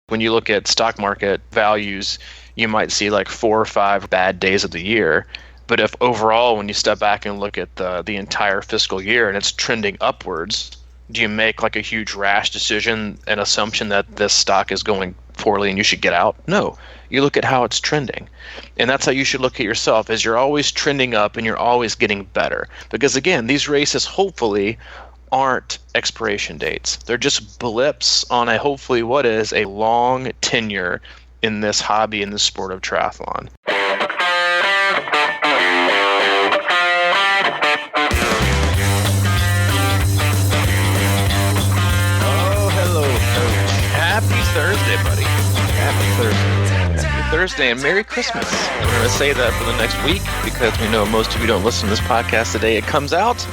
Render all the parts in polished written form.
When you look at stock market values, you might see like 4 or 5 bad days of the year. But if overall, when you step back and look at the entire fiscal year and it's trending upwards, do you make like a huge rash decision and assumption that this stock is going poorly and you should get out? No. You look at how it's trending. And that's how you should look at yourself, is you're always trending up and you're always getting better. Because again, these races hopefully aren't expiration dates. They're just blips on a hopefully what is a long tenure in this hobby, in the sport of triathlon. Oh, hello, Coach. Happy Thursday, buddy. Happy Thursday and Merry Christmas. I'm going to say that for the next week because we know most of you don't listen to this podcast the day it comes out.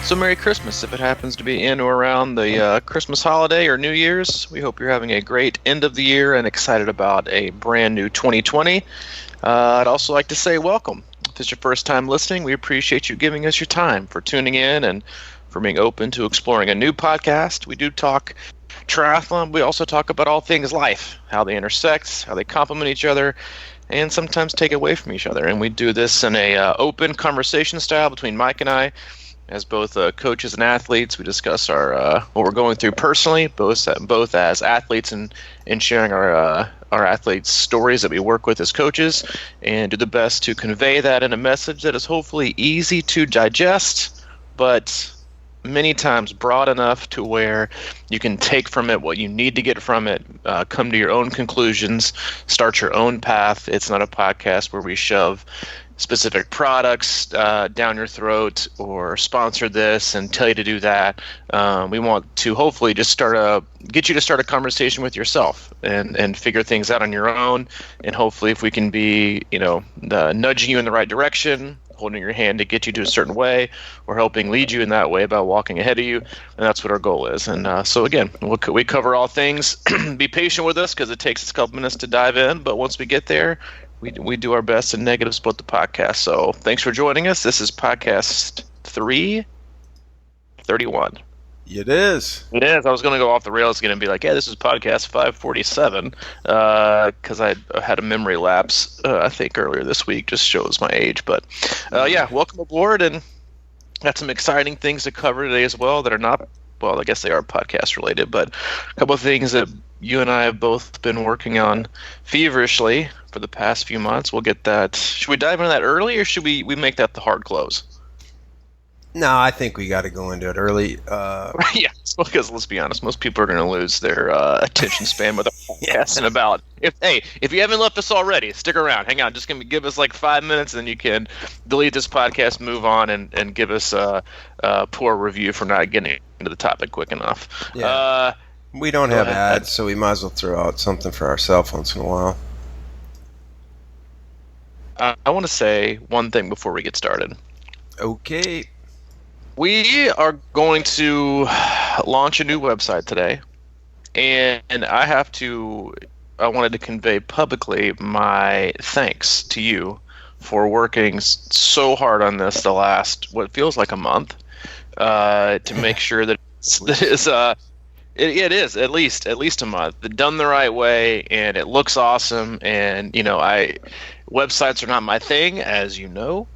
So Merry Christmas if it happens to be in or around the Christmas holiday or New Year's. We hope you're having a great end of the year and excited about a brand new 2020. I'd also like to say welcome. If it's your first time listening, we appreciate you giving us your time, for tuning in and for being open to exploring a new podcast. We do talk triathlon. We also talk about all things life, how they intersect, how they complement each other, and sometimes take away from each other. And we do this in a open conversation style between Mike and I. As both coaches and athletes, we discuss our what we're going through personally, both as athletes and sharing our athletes' stories that we work with as coaches, and do the best to convey that in a message that is hopefully easy to digest, but many times broad enough to where you can take from it what you need to get from it, come to your own conclusions, start your own path. It's not a podcast where we shove specific products down your throat or sponsor this and tell you to do that. We want to hopefully just get you to start a conversation with yourself and figure things out on your own. And hopefully if we can be, nudging you in the right direction, holding your hand to get you to a certain way, or helping lead you in that way by walking ahead of you. And that's what our goal is. And so again, we cover all things. Be patient with us because it takes us a couple minutes to dive in. But once we get there, we do our best to negative split the podcast. So thanks for joining us. This is podcast 331. It is. It is. I was going to go off the rails again and be like, yeah, this is podcast 547 because I had a memory lapse, I think, earlier this week. Just shows my age. But, yeah, welcome aboard. And got some exciting things to cover today as well that are not, well, I guess they are podcast related, but a couple of things that you and I have both been working on feverishly for the past few months. We'll get that. Should we dive into that early, or should we make that the hard close? No, I think we got to go into it early. Yeah, because let's be honest, most people are going to lose their attention span with a podcast in about. If you haven't left us already, stick around. Hang on, just give us like 5 minutes, and then you can delete this podcast, move on, and give us a poor review for not getting into the topic quick enough. Yeah. We don't have ads, so we might as well throw out something for ourselves once in a while. I want to say one thing before we get started. Okay. We are going to launch a new website today, and I wanted to convey publicly my thanks to you for working so hard on this the last, what feels like a month, to make sure that it is at least a month, done the right way, and it looks awesome. And websites are not my thing, as you know.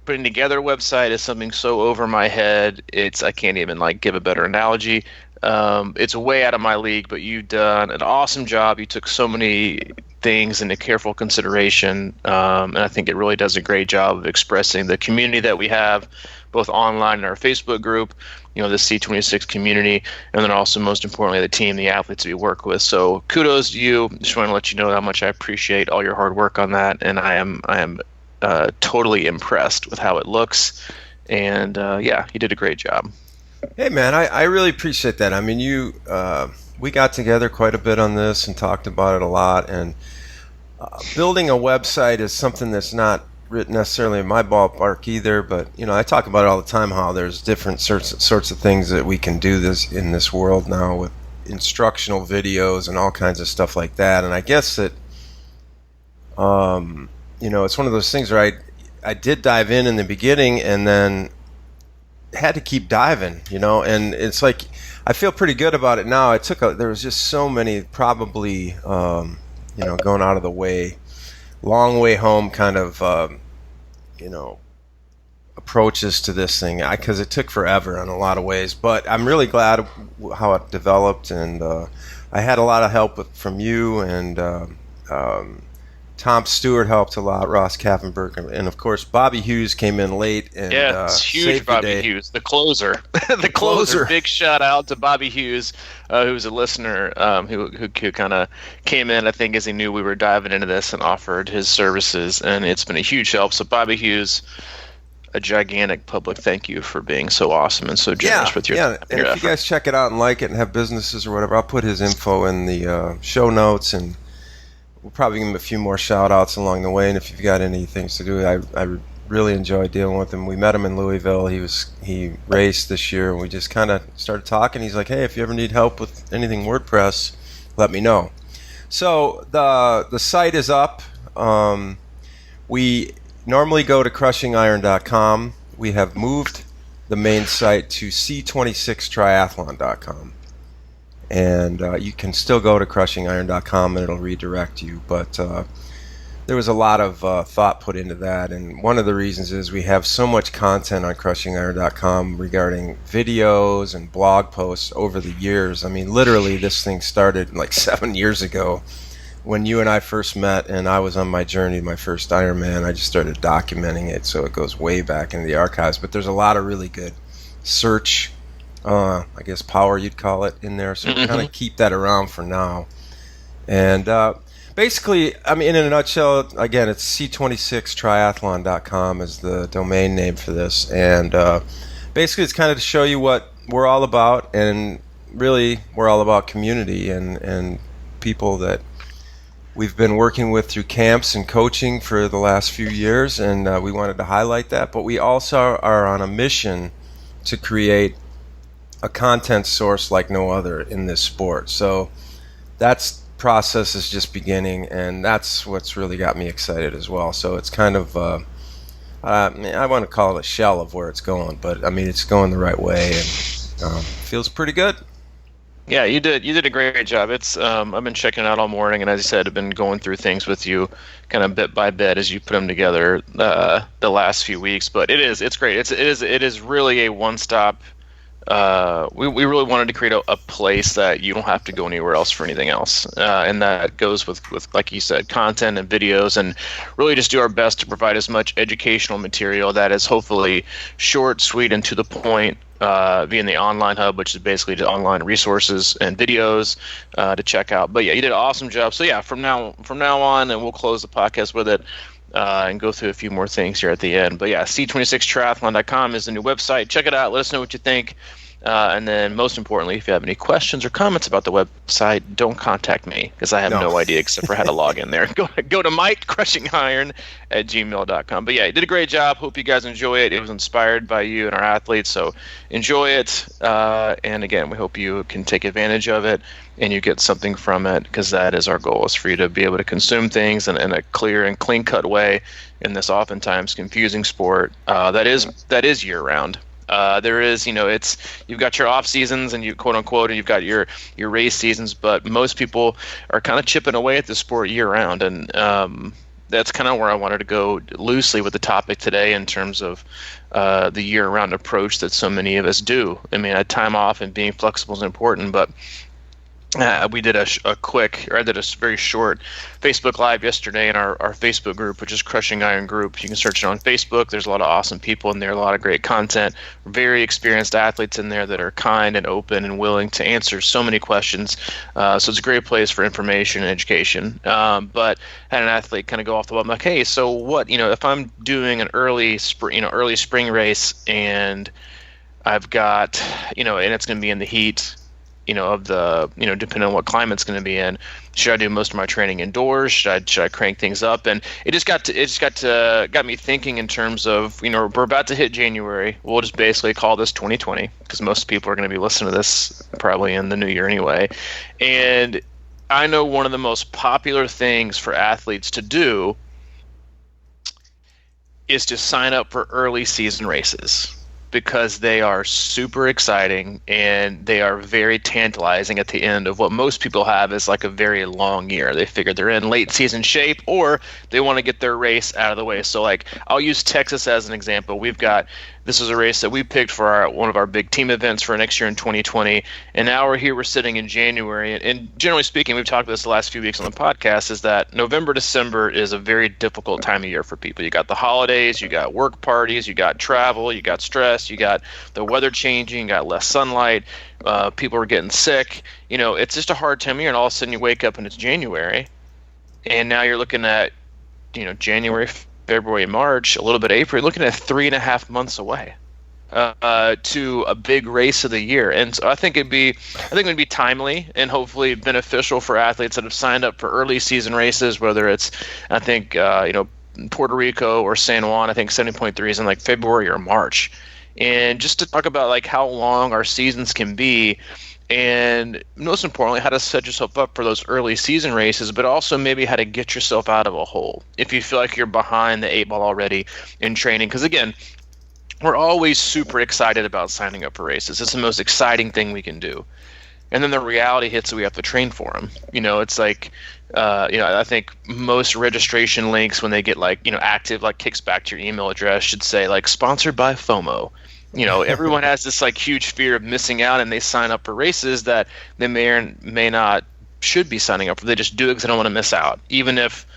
Putting together a website is something so over my head. I can't even give a better analogy. It's way out of my league, but you've done an awesome job. You took so many things into careful consideration, and I think it really does a great job of expressing the community that we have, both online in our Facebook group, the C26 community, and then also most importantly the team, the athletes that we work with. So kudos to you. Just want to let you know how much I appreciate all your hard work on that, and I am totally impressed with how it looks. And yeah, you did a great job. Hey man, I really appreciate that. I mean, we got together quite a bit on this and talked about it a lot, and building a website is something that's not necessarily in my ballpark either, but I talk about it all the time, how there's different sorts of things that we can do in this world now with instructional videos and all kinds of stuff like that. And I guess that it's one of those things where I did dive in the beginning and then had to keep diving, and it's like I feel pretty good about it now. There was just so many, probably, going out of the way, long way home kind of, approaches to this thing, because it took forever in a lot of ways. But I'm really glad how it developed, and I had a lot of help from you, and Tom Stewart helped a lot, Ross Kaffenberger, and of course Bobby Hughes came in late and it's huge. Bobby Hughes, the closer, the closer. Big shout out to Bobby Hughes, who's a listener, who kind of came in, I think, as he knew we were diving into this and offered his services, and it's been a huge help. So Bobby Hughes, a gigantic public thank you for being so awesome and so generous with your and if effort. You guys check it out and like it and have businesses or whatever, I'll put his info in the show notes, and we'll probably give him a few more shout outs along the way. And if you've got any things to do, I really enjoy dealing with him. We met him in Louisville. He raced this year, and we just kind of started talking. He's like, hey, if you ever need help with anything WordPress, let me know. So the site is up. We normally go to crushingiron.com. We have moved the main site to c26triathlon.com. And you can still go to crushingiron.com and it'll redirect you. But there was a lot of thought put into that. And one of the reasons is we have so much content on crushingiron.com regarding videos and blog posts over the years. I mean, literally, this thing started like 7 years ago when you and I first met, and I was on my journey, my first Ironman. I just started documenting it, so it goes way back into the archives. But there's a lot of really good search, I guess power you'd call it, in there. So kind of keep that around for now. And basically, I mean, in a nutshell, again, it's c26triathlon.com is the domain name for this. And basically, it's kind of to show you what we're all about. And really, we're all about community and people that we've been working with through camps and coaching for the last few years, and we wanted to highlight that. But we also are on a mission to create a content source like no other in this sport. So that process is just beginning, and that's what's really got me excited as well. So it's kind of, I want to call it a shell of where it's going, but I mean, it's going the right way, and feels pretty good. Yeah, you did a great job. It's I've been checking it out all morning, and as I said, I've been going through things with you, kind of bit by bit as you put them together the last few weeks. But it's great. It is really a one-stop. We really wanted to create a place that you don't have to go anywhere else for anything else, and that goes with like you said, content and videos, and really just do our best to provide as much educational material that is hopefully short, sweet, and to the point. Via the online hub, which is basically the online resources and videos to check out. But yeah, you did an awesome job. So yeah, from now on, and we'll close the podcast with it and go through a few more things here at the end. But yeah, c26triathlon.com is the new website. Check it out. Let us know what you think. And then most importantly, if you have any questions or comments about the website, don't contact me because I have no idea except for how to log in there. Go to MikeCrushingIron@gmail.com. But yeah, you did a great job. Hope you guys enjoy it. It was inspired by you and our athletes, so enjoy it. And again, we hope you can take advantage of it and you get something from it, because that is our goal, is for you to be able to consume things in a clear and clean-cut way in this oftentimes confusing sport that is year-round. There is, you've got your off seasons and you quote unquote, and you've got your race seasons, but most people are kind of chipping away at the sport year round. And that's kind of where I wanted to go loosely with the topic today in terms of the year round approach that so many of us do. I mean, time off and being flexible is important, but we did I did a very short Facebook Live yesterday in our Facebook group, which is Crushing Iron Group. You can search it on Facebook. There's a lot of awesome people in there, a lot of great content, very experienced athletes in there that are kind and open and willing to answer so many questions. So it's a great place for information and education. But had an athlete kind of go off the wall. I'm like, hey, so what? If I'm doing an early spring race and I've got, and it's going to be in the heat. Of the, depending on what climate's going to be in, should I do most of my training indoors? Should I crank things up? And it just got me thinking in terms of, we're about to hit January. We'll just basically call this 2020 because most people are going to be listening to this probably in the new year anyway. And I know one of the most popular things for athletes to do is to sign up for early season races. because they are super exciting and they are very tantalizing at the end of what most people have is like a very long year. They figure they're in late season shape or they want to get their race out of the way. So like I'll use Texas as an example. This is a race that we picked for one of our big team events for next year in 2020. And now we're sitting in January. And generally speaking, we've talked about this the last few weeks on the podcast, is that November, December is a very difficult time of year for people. You got the holidays, you got work parties, you got travel, you got stress, you got the weather changing, you got less sunlight, people are getting sick. It's just a hard time of year. And all of a sudden you wake up and it's January. And now you're looking at, January, February, March, a little bit of April, looking at 3.5 months away to a big race of the year. And so I think it'd be timely and hopefully beneficial for athletes that have signed up for early season races, whether it's, I think, Puerto Rico or San Juan. I think 70.3 is in like February or March. And just to talk about like how long our seasons can be, and most importantly, how to set yourself up for those early season races, but also maybe how to get yourself out of a hole if you feel like you're behind the 8 ball already in training. Because again, we're always super excited about signing up for races. It's the most exciting thing we can do. And then the reality hits that we have to train for them. It's like, I think most registration links when they get like, active, like kicks back to your email address should say like sponsored by FOMO. Everyone has this like huge fear of missing out, and they sign up for races that they may or may not should be signing up for. They just do it because they don't want to miss out, even if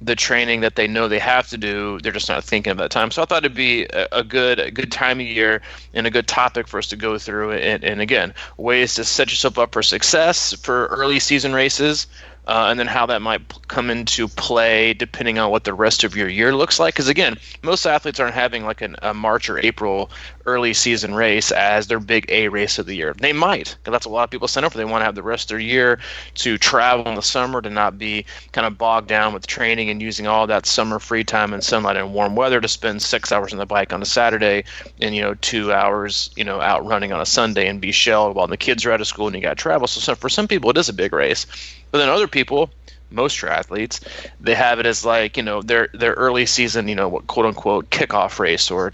the training that they know they have to do, they're just not thinking of that time. So I thought it'd be a good time of year and a good topic for us to go through. And again, ways to set yourself up for success for early season races. And then how that might come into play depending on what the rest of your year looks like. Because again, most athletes aren't having like a March or April early season race as their big A race of the year. They might, because that's what a lot of people sign up for. They want to have the rest of their year to travel in the summer, to not be kind of bogged down with training and using all that summer free time and sunlight and warm weather to spend 6 hours on the bike on a Saturday and 2 hours out running on a Sunday and be shelled while the kids are out of school and you got to travel. So for some people it is a big race. But then other people, most triathletes, they have it as like, their early season, what quote unquote kickoff race, or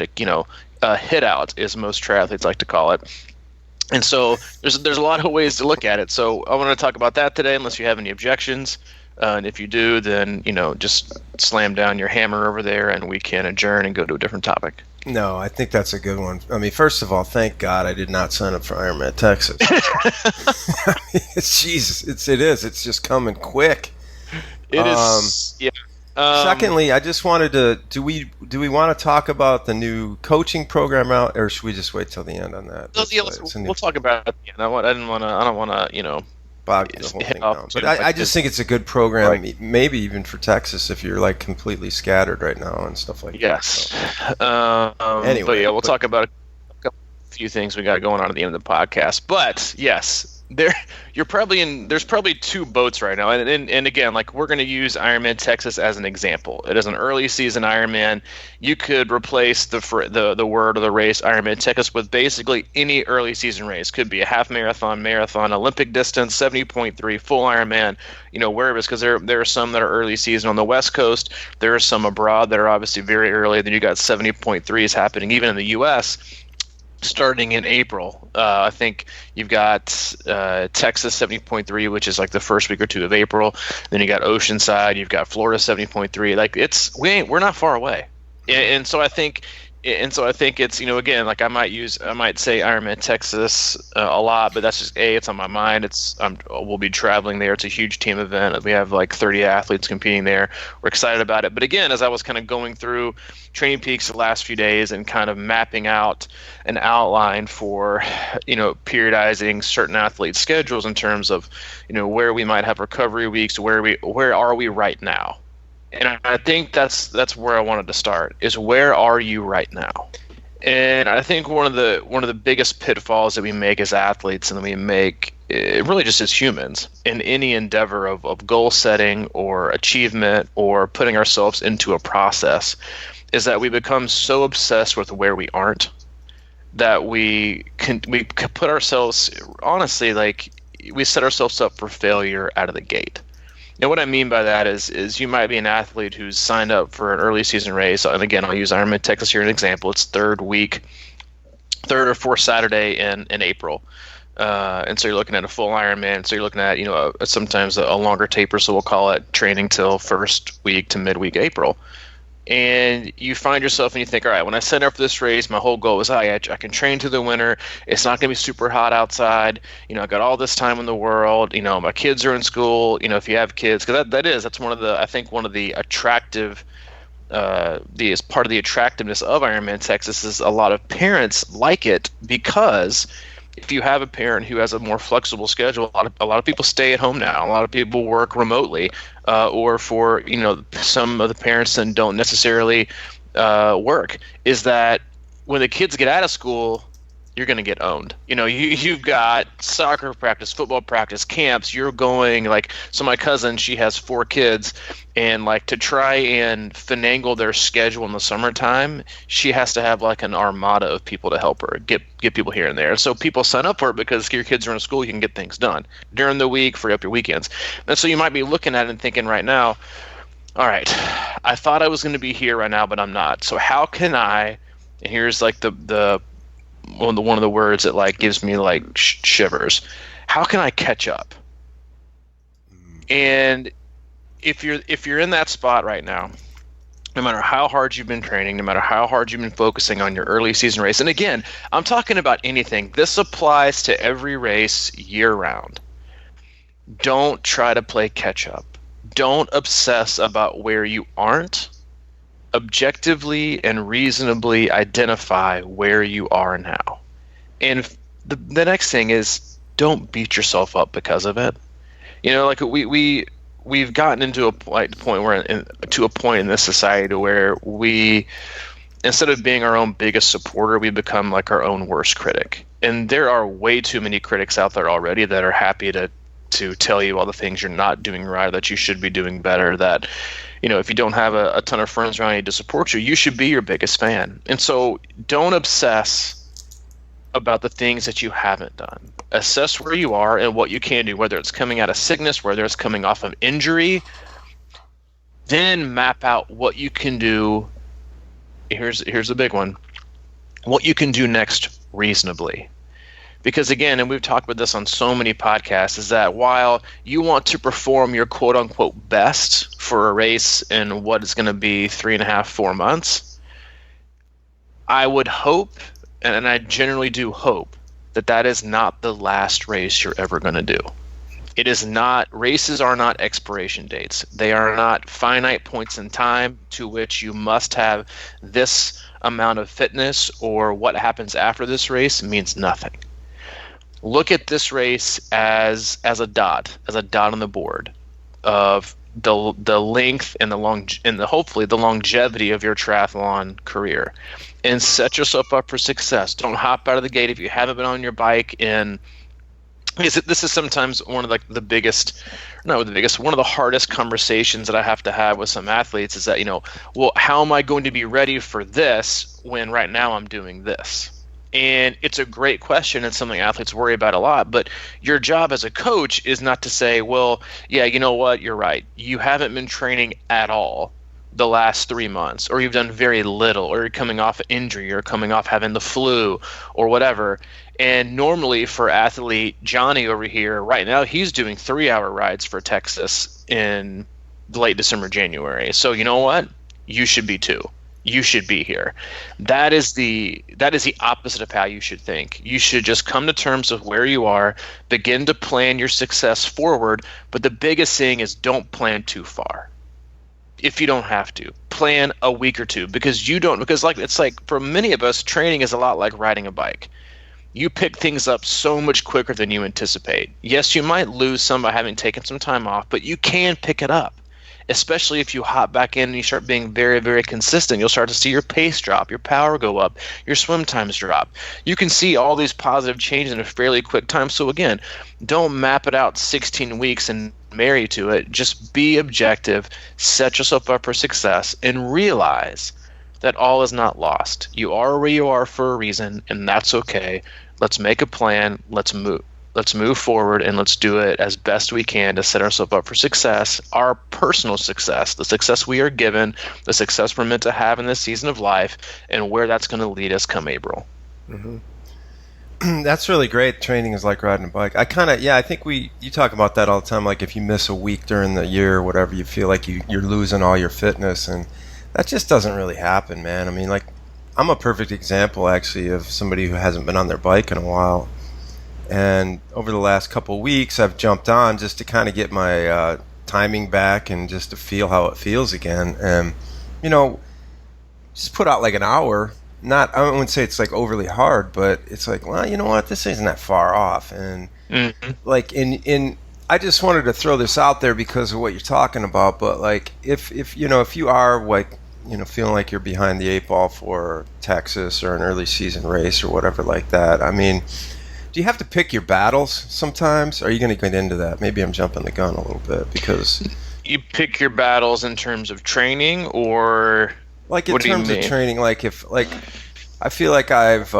hit out, as most triathletes like to call it. And so there's a lot of ways to look at it. So I want to talk about that today, unless you have any objections. And if you do, then, just slam down your hammer over there and we can adjourn and go to a different topic. No, I think that's a good one. I mean, first of all, thank God I did not sign up for Ironman Texas. Jesus, it is. It's just coming quick. It is. Yeah. Secondly, I just wanted to. Do we want to talk about the new coaching program out, or should we just wait till the end on that? We'll talk about it. I don't want to. Bog the whole thing down. But I just think it's a good program, right. Maybe even for Texas if you're like completely scattered right now and stuff like that. Yes. Anyway, but yeah, we'll talk about a few things we got going on at the end of the podcast. But yes, there's probably two boats right now, and again, like we're going to use Ironman Texas as an example. It is an early season Ironman. You could replace the word of the race Ironman Texas with basically any early season race. Could be a half marathon, Olympic distance, 70.3, full Ironman, wherever it is, because there are some that are early season on the West Coast. There are some abroad that are obviously very early. Then you got 70.3s happening even in the U.S. starting in April. I think you've got Texas 70.3, which is like the first week or two of April. Then you got Oceanside, you've got Florida 70.3. Like we're not far away. And so I think it's, again, like I might say Ironman Texas a lot, but that's just it's on my mind. We'll be traveling there. It's a huge team event. We have like 30 athletes competing there. We're excited about it. But again, as I was kind of going through Training Peaks the last few days and kind of mapping out an outline for, periodizing certain athletes' schedules in terms of, where we might have recovery weeks, where are we right now? And I think that's where I wanted to start, is where are you right now? And I think one of the biggest pitfalls that we make as athletes, and that we make really just as humans in any endeavor of goal setting or achievement or putting ourselves into a process, is that we become so obsessed with where we aren't that we put ourselves, honestly, like we set ourselves up for failure out of the gate. Now, what I mean by that is you might be an athlete who's signed up for an early season race, and again, I'll use Ironman Texas here as an example. It's third week third or fourth Saturday in April. And so you're looking at a full Ironman. So you're looking at, sometimes a longer taper. So we'll call it training till first week to midweek April. And you find yourself and you think, all right, when I set up for this race, my whole goal is, I can train through the winter. It's not going to be super hot outside. I got all this time in the world. My kids are in school. If you have kids, because that's one of the attractive, is part of the attractiveness of Ironman Texas is a lot of parents like it because if you have a parent who has a more flexible schedule, a lot of people stay at home now. A lot of people work remotely, or for some of the parents then don't necessarily work. Is that when the kids get out of school, you're going to get owned. You've got soccer practice, football practice, camps. You're going so my cousin, she has 4 kids, and to try and finagle their schedule in the summertime, she has to have an armada of people to help her get people here and there. So people sign up for it because your kids are in school, you can get things done during the week, free up your weekends. And so you might be looking at it and thinking right now, all right, I thought I was going to be here right now, but I'm not. So how can I? And here's the one of the words that gives me shivers. How can I catch up? And if you're in that spot right now, no matter how hard you've been training, no matter how hard you've been focusing on your early season race, and again, I'm talking about anything. This applies to every race year round. Don't try to play catch up. Don't obsess about where you aren't. Objectively and reasonably identify where you are now. And the next thing is, don't beat yourself up because of it. We've gotten into a point in this society where we, instead of being our own biggest supporter, we become our own worst critic. And there are way too many critics out there already that are happy to tell you all the things you're not doing right, that you should be doing better, that if you don't have a ton of friends around you to support you, you should be your biggest fan. And so don't obsess about the things that you haven't done. Assess where you are and what you can do, whether it's coming out of sickness, whether it's coming off of injury. Then map out what you can do. Here's the big one. What you can do next reasonably. Because again, and we've talked about this on so many podcasts, is that while you want to perform your quote-unquote best for a race in what is going to be 3.5, 4 months, I would hope, and I generally do hope, that is not the last race you're ever going to do. It is not. Races are not expiration dates. They are not finite points in time to which you must have this amount of fitness, or what happens after this race means nothing. Look at this race as a dot on the board of the length and hopefully the longevity of your triathlon career, and set yourself up for success. Don't hop out of the gate if you haven't been on your bike this is sometimes one of one of the hardest conversations that I have to have with some athletes is that, well, how am I going to be ready for this when right now I'm doing this? And it's a great question. It's something athletes worry about a lot. But your job as a coach is not to say, well, yeah, you know what, you're right. You haven't been training at all the last 3 months, or you've done very little, or you're coming off injury, or coming off having the flu, or whatever. And normally for athlete Johnny over here, right now, he's doing 3-hour rides for Texas in late December, January. So you know what? You should be too. You should be here. That is the opposite of how you should think. You should just come to terms with where you are, begin to plan your success forward, but the biggest thing is don't plan too far. If you don't have to, plan a week or two, because it's like for many of us, training is a lot like riding a bike. You pick things up so much quicker than you anticipate. Yes, you might lose some by having taken some time off, but you can pick it up. Especially if you hop back in and you start being very, very consistent. You'll start to see your pace drop, your power go up, your swim times drop. You can see all these positive changes in a fairly quick time. So again, don't map it out 16 weeks and marry to it. Just be objective, set yourself up for success, and realize that all is not lost. You are where you are for a reason, and that's okay. Let's make a plan. Let's move forward, and let's do it as best we can to set ourselves up for success, our personal success, the success we are given, the success we're meant to have in this season of life, and where that's going to lead us come April. That's really great. Training is like riding a bike. I think you talk about that all the time. Like if you miss a week during the year or whatever, you feel like you're losing all your fitness, and that just doesn't really happen, man. I mean, like I'm a perfect example actually of somebody who hasn't been on their bike in a while, and over the last couple of weeks, I've jumped on just to kind of get my timing back and just to feel how it feels again, and just put out like an hour. I wouldn't say it's like overly hard, but it's like, well, you know what, this isn't that far off. And like I just wanted to throw this out there because of what you're talking about. But like if you are like feeling like you're behind the eight ball for Texas or an early season race or whatever like that, I mean, do you have to pick your battles sometimes? Are you going to get into that? Maybe I'm jumping the gun a little bit because you pick your battles in terms of training or. Like in terms of training, like I feel like I've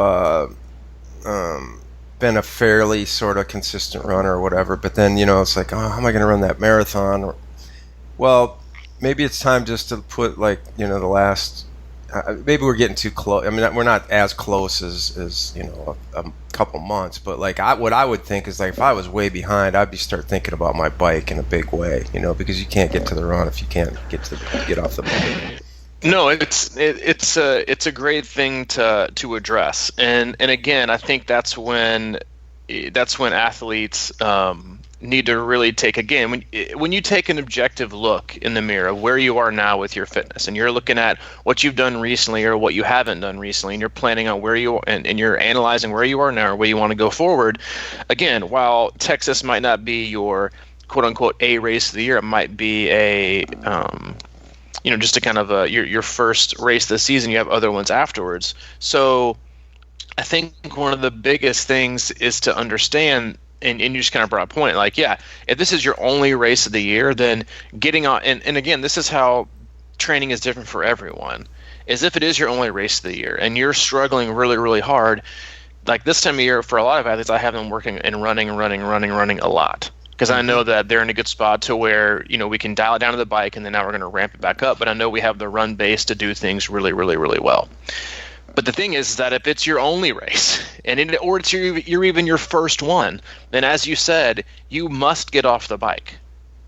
been a fairly sort of consistent runner or whatever, but then it's like, oh, how am I going to run that marathon? Well, maybe it's time just to put like the last. Maybe we're getting too close. I mean, we're not as close as a couple months, but like what I would think is like if I was way behind, I'd start thinking about my bike in a big way, because you can't get to the run if you can't get off the bike. No, it's a great thing to address, and again, I think that's when athletes need to really take when you take an objective look in the mirror where you are now with your fitness, and you're looking at what you've done recently or what you haven't done recently, and you're planning on where you are, and you're analyzing where you are now or where you want to go forward. Again, while Texas might not be your quote unquote a race of the year, it might be a just a kind of your first race this season. You have other ones afterwards. So I think one of the biggest things is to understand, and you just kind of brought a point, like, yeah, if this is your only race of the year, then getting on, and again, this is how training is different for everyone, is if it is your only race of the year and you're struggling really, really hard, like this time of year, for a lot of athletes, I have them working and running a lot. Because I know that they're in a good spot to where, we can dial it down to the bike and then now we're going to ramp it back up. But I know we have the run base to do things really, really, really well. But the thing is that if it's your only race or it's you're even your first one, then as you said, you must get off the bike.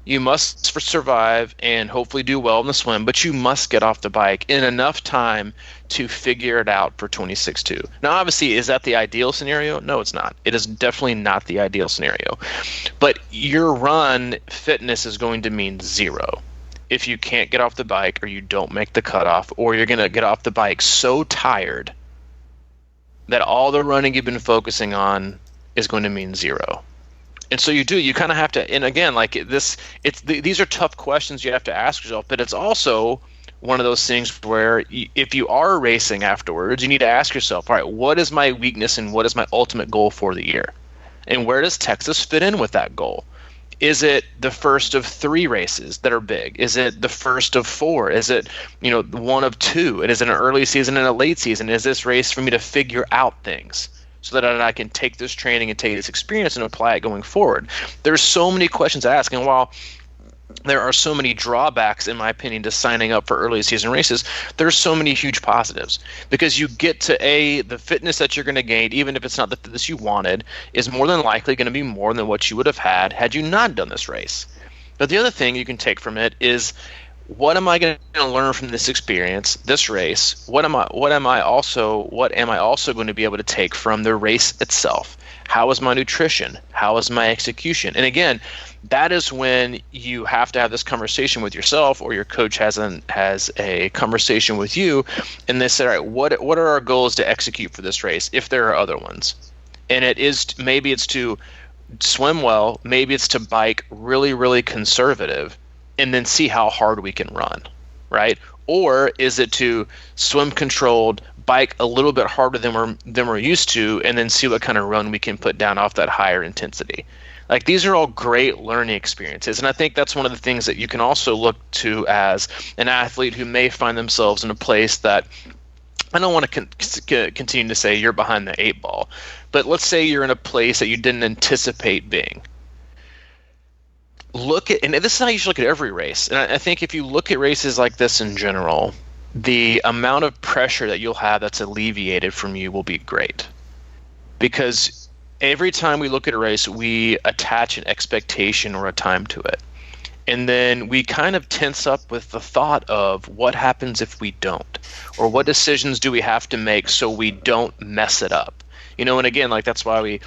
You must survive and hopefully do well in the swim, but you must get off the bike in enough time to figure it out for 26.2. Now, obviously, is that the ideal scenario? No, it's not. It is definitely not the ideal scenario. But your run fitness is going to mean zero if you can't get off the bike or you don't make the cutoff, or you're going to get off the bike so tired that all the running you've been focusing on is going to mean zero. And so you kind of have to, and again, like this, these are tough questions you have to ask yourself, but it's also one of those things where if you are racing afterwards, you need to ask yourself, all right, what is my weakness and what is my ultimate goal for the year? And where does Texas fit in with that goal? Is it the first of 3 races that are big? Is it the first of 4? Is it, one of 2? And is it an early season and a late season? Is this race for me to figure out things so that I can take this training and take this experience and apply it going forward? There's so many questions to ask, and while there are so many drawbacks, in my opinion, to signing up for early season races, there's so many huge positives, because you get to the fitness that you're going to gain, even if it's not the fitness you wanted, is more than likely going to be more than what you would have had you not done this race. But the other thing you can take from it is, what am I going to learn from this experience, this race? What am I also going to be able to take from the race itself? How is my nutrition? How is my execution? And again, that is when you have to have this conversation with yourself, or your coach has a conversation with you, and they say, all right, what are our goals to execute for this race, if there are other ones? And maybe it's to swim well, maybe it's to bike really, really conservative, and then see how hard we can run, right? Or is it to swim controlled, bike a little bit harder than we're used to, and then see what kind of run we can put down off that higher intensity? Like, these are all great learning experiences, and I think that's one of the things that you can also look to as an athlete who may find themselves in a place that, I don't want to continue to say you're behind the 8 ball, but let's say you're in a place that you didn't anticipate being. And this is how you should look at every race. And I think if you look at races like this in general, the amount of pressure that you'll have that's alleviated from you will be great. Because every time we look at a race, we attach an expectation or a time to it. And then we kind of tense up with the thought of what happens if we don't, or what decisions do we have to make so we don't mess it up. And again, like that's why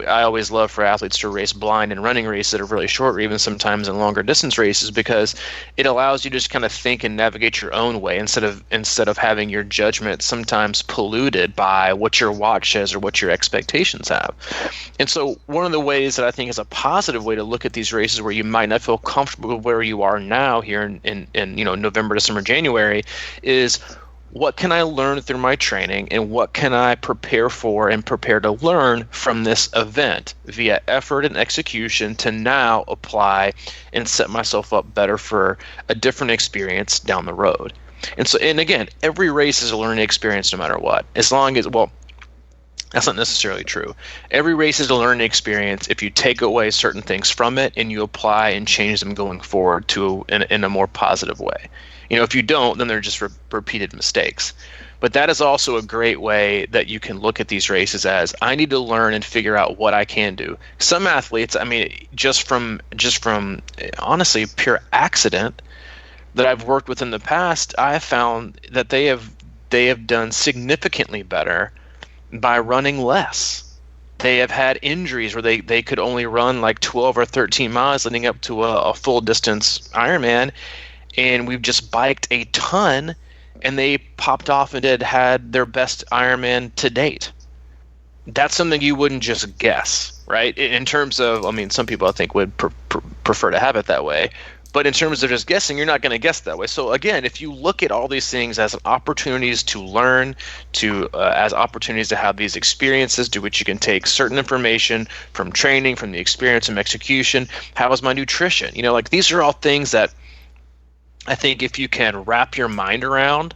I always love for athletes to race blind in running races that are really short, or even sometimes in longer distance races, because it allows you to just kind of think and navigate your own way instead of having your judgment sometimes polluted by what your watch says or what your expectations have. And so one of the ways that I think is a positive way to look at these races where you might not feel comfortable with where you are now here in November, December, January is, what can I learn through my training, and what can I prepare for and prepare to learn from this event via effort and execution to now apply and set myself up better for a different experience down the road. And again, every race is a learning experience no matter what. As long as, well, that's not necessarily true. Every race is a learning experience if you take away certain things from it and you apply and change them going forward in a more positive way. If you don't, then they're just repeated mistakes. But that is also a great way that you can look at these races as, I need to learn and figure out what I can do. Some athletes, just from honestly pure accident that I've worked with in the past, I have found that they have done significantly better by running less. They have had injuries where they could only run like 12 or 13 miles leading up to a full distance Ironman, and we've just biked a ton, and they popped off and had their best Ironman to date. That's something you wouldn't just guess, right? In terms of, some people I think would prefer to have it that way, but in terms of just guessing, you're not going to guess that way. So again, if you look at all these things as opportunities to learn, as opportunities to have these experiences to which you can take certain information from training, from the experience and execution. How is my nutrition? These are all things that I think if you can wrap your mind around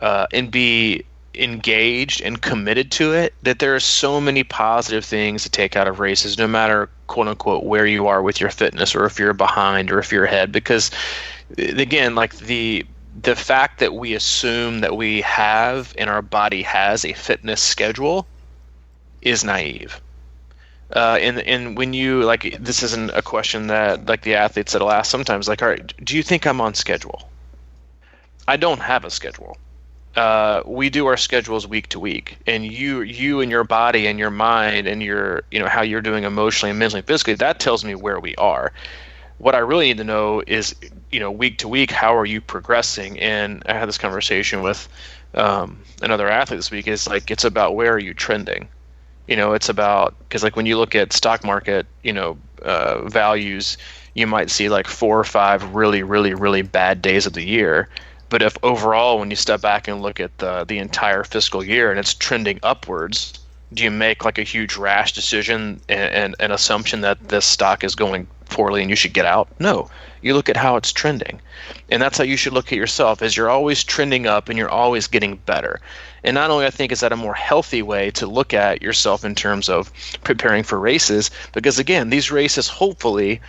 and be engaged and committed to it, that there are so many positive things to take out of races, no matter quote unquote where you are with your fitness, or if you're behind or if you're ahead. Because again, like the fact that we assume that we have and our body has a fitness schedule is naive. And when you, like, this isn't a question that like the athletes that'll ask sometimes, like, all right, do you think I'm on schedule? I don't have a schedule. We do our schedules week to week, and you and your body and your mind and your, how you're doing emotionally and mentally and physically, that tells me where we are. What I really need to know is, week to week, how are you progressing? And I had this conversation with another athlete this week. Is like, it's about where are you trending? It's about, because like when you look at stock market, values, you might see like 4 or 5 really, really, really bad days of the year. But if overall, when you step back and look at the entire fiscal year and it's trending upwards, do you make like a huge rash decision and an assumption that this stock is going poorly and you should get out? No, you look at how it's trending. And that's how you should look at yourself, is you're always trending up and you're always getting better. And not only I think is that a more healthy way to look at yourself in terms of preparing for races, because again, these races hopefully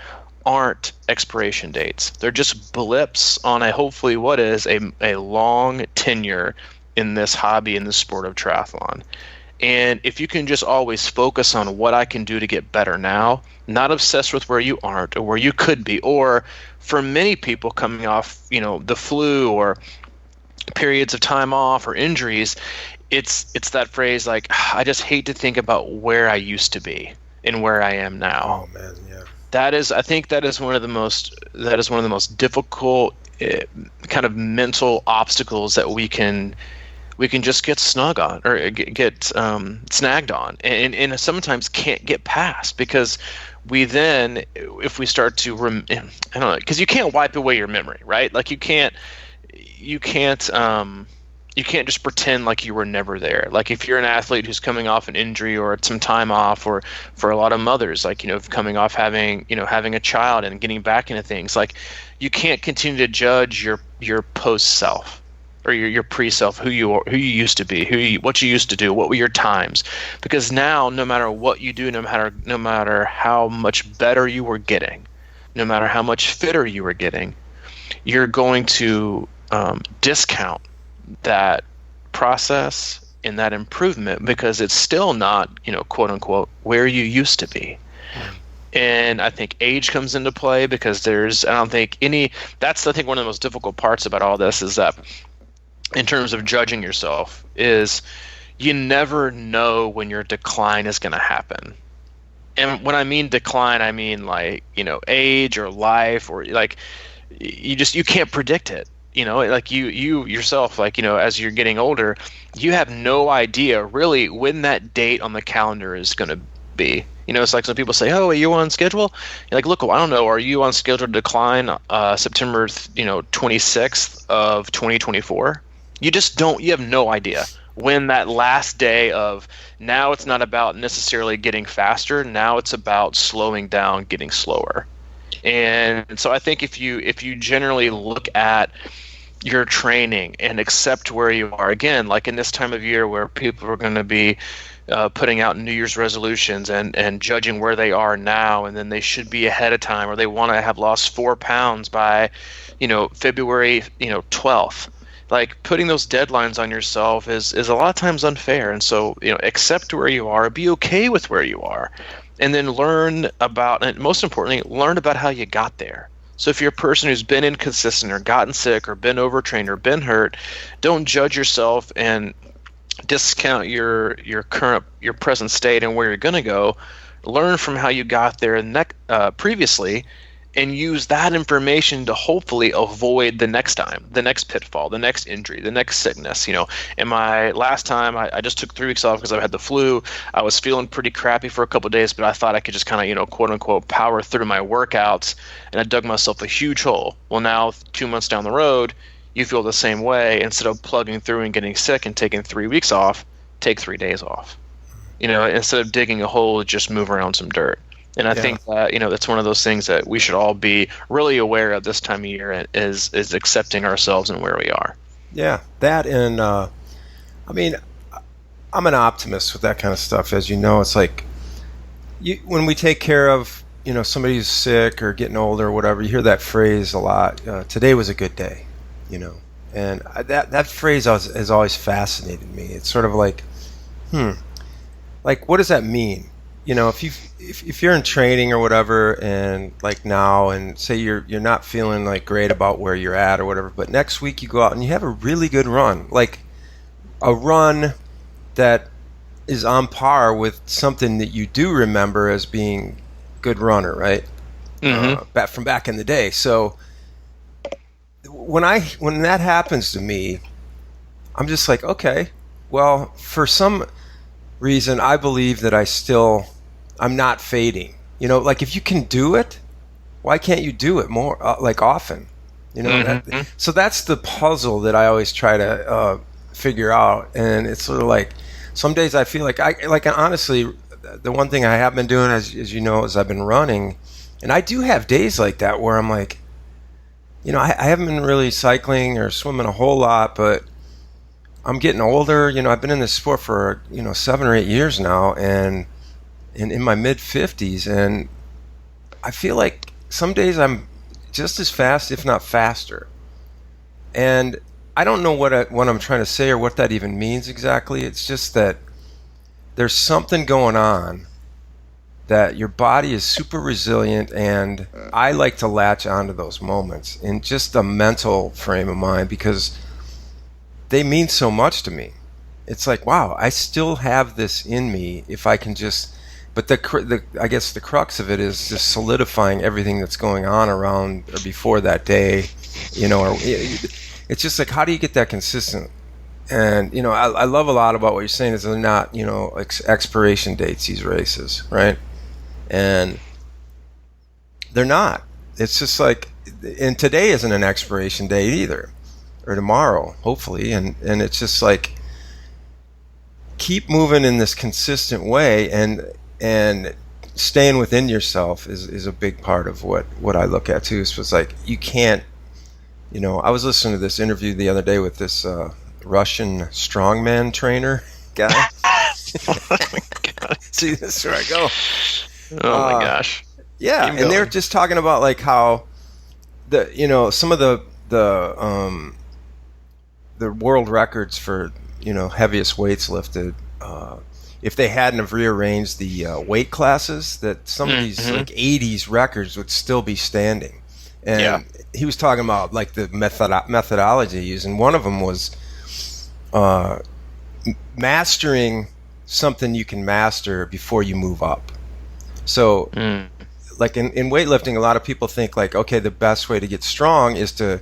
aren't expiration dates. They're just blips on hopefully what is a long tenure in this hobby, in the sport of triathlon. And if you can just always focus on what I can do to get better now, not obsessed with where you aren't or where you could be, or for many people coming off, the flu or periods of time off or injuries, it's that phrase like, I just hate to think about where I used to be and where I am now. Oh man, yeah. I think that is one of the most difficult kind of mental obstacles that we can just get snug on, or get snagged on, and sometimes can't get past, because we then, if we start to I don't know, because you can't wipe away your memory, right? Like you can't just pretend like you were never there. Like if you're an athlete who's coming off an injury or some time off, or for a lot of mothers, like, coming off having a child and getting back into things, like you can't continue to judge your post self or your pre-self, who you used to be, what you used to do, what were your times, because now no matter what you do, no matter how much better you were getting, no matter how much fitter you were getting, you're going to discount that process and that improvement, because it's still not, quote unquote, where you used to be. And I think age comes into play, because that's, I think, one of the most difficult parts about all this is that, in terms of judging yourself, is you never know when your decline is going to happen. And when I mean decline, I mean like, age or life, or like you can't predict it. Like you yourself, like, as you're getting older, you have no idea really when that date on the calendar is going to be. It's like some people say, "Oh, are you on schedule?" You're like, "Look, I don't know. Are you on schedule to decline September 26th of 2024?" You just don't. You have no idea when that last day of, now it's not about necessarily getting faster. Now it's about slowing down, getting slower. And so I think if you generally look at your training and accept where you are, again, like in this time of year where people are going to be putting out New Year's resolutions and judging where they are now, and then they should be ahead of time, or they want to have lost 4 pounds by, February, 12th. Like, putting those deadlines on yourself is a lot of times unfair. And so, accept where you are, be okay with where you are, and then learn about, and most importantly, learn about how you got there. So if you're a person who's been inconsistent or gotten sick or been overtrained or been hurt, don't judge yourself and discount your present state and where you're going to go. Learn from how you got there previously, and use that information to hopefully avoid the next time, the next pitfall, the next injury, the next sickness. In my last time, I just took 3 weeks off because I had the flu. I was feeling pretty crappy for a couple of days, but I thought I could just kind of, quote unquote, power through my workouts, and I dug myself a huge hole. Well, now 2 months down the road, you feel the same way. Instead of plugging through and getting sick and taking 3 weeks off, take 3 days off. Instead of digging a hole, just move around some dirt. And I think that, that's one of those things that we should all be really aware of this time of year, is accepting ourselves and where we are. Yeah, that, and I mean, I'm an optimist with that kind of stuff. As you know, it's like when we take care of, somebody who's sick or getting older or whatever, you hear that phrase a lot. Today was a good day, and that phrase has always fascinated me. It's sort of like, like, what does that mean? If you're in training or whatever, and like now, and say you're not feeling like great about where you're at or whatever, but next week you go out and you have a really good run, like a run that is on par with something that you do remember as being good runner, right? Mm-hmm. From back in the day. So when that happens to me, I'm just like, okay, well, for some reason, I believe that I'm not fading. Like, if you can do it, why can't you do it more, like often? Mm-hmm. So that's the puzzle that I always try to figure out. And it's sort of like, some days I feel like honestly, the one thing I have been doing, as you know, is I've been running, and I do have days like that where I'm like, I haven't been really cycling or swimming a whole lot, but I'm getting older. I've been in this sport for 7 or 8 years now, and in my mid-50s, and I feel like some days I'm just as fast, if not faster. And I don't know what I'm trying to say or what that even means exactly. It's just that there's something going on, that your body is super resilient, and I like to latch onto those moments in just a mental frame of mind, because they mean so much to me. It's like, wow, I still have this in me if I can just. But I guess the crux of it is just solidifying everything that's going on around or before that day, Or it's just like, how do you get that consistent? And I love a lot about what you're saying is they're not expiration dates, these races, right? And they're not. It's just like, and today isn't an expiration date either, or tomorrow, hopefully, and it's just like, keep moving in this consistent way, and staying within yourself is a big part of what I look at too. So it's like, you can't, I was listening to this interview the other day with this Russian strongman trainer guy. Oh my God. See, this is where I go. Oh my gosh. Yeah, and they're just talking about like how some of the the world records for heaviest weights lifted. If they hadn't have rearranged the weight classes, that some of these like 80s records would still be standing. And he was talking about like the methodology used, and one of them was mastering something you can master before you move up. So like in weightlifting, a lot of people think like, okay, the best way to get strong is to,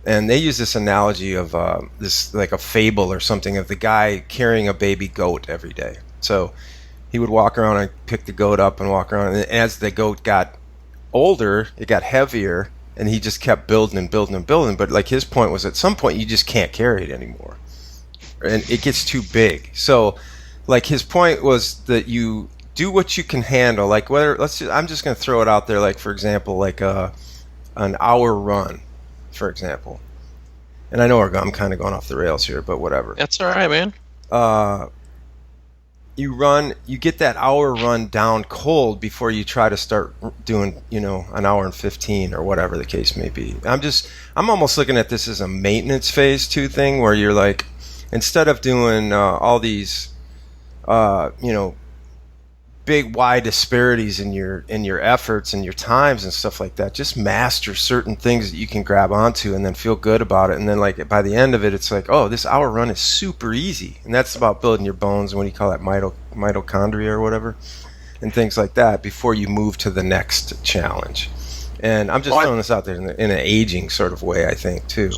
and they use this analogy of this like a fable or something of the guy carrying a baby goat every day. So he would walk around and pick the goat up and walk around, and as the goat got older, it got heavier, and he just kept building and building and building. But like his point was, at some point you just can't carry it anymore, and it gets too big. So like his point was that you do what you can handle. Like whether I'm just going to throw it out there. Like for example, like an hour run, for example. And I know I'm kind of going off the rails here, but whatever. That's all right, man. You get that hour run down cold before you try to start doing, an hour and 15 or whatever the case may be. I'm almost looking at this as a maintenance phase 2 thing where you're like, instead of doing all these, big wide disparities in your efforts and your times and stuff like that, just master certain things that you can grab onto and then feel good about it. And then like by the end of it, it's like, oh, this hour run is super easy. And that's about building your bones, and what do you call that, mitochondria or whatever, and things like that before you move to the next challenge. And I'm just throwing this out there in an aging sort of way, I think, too.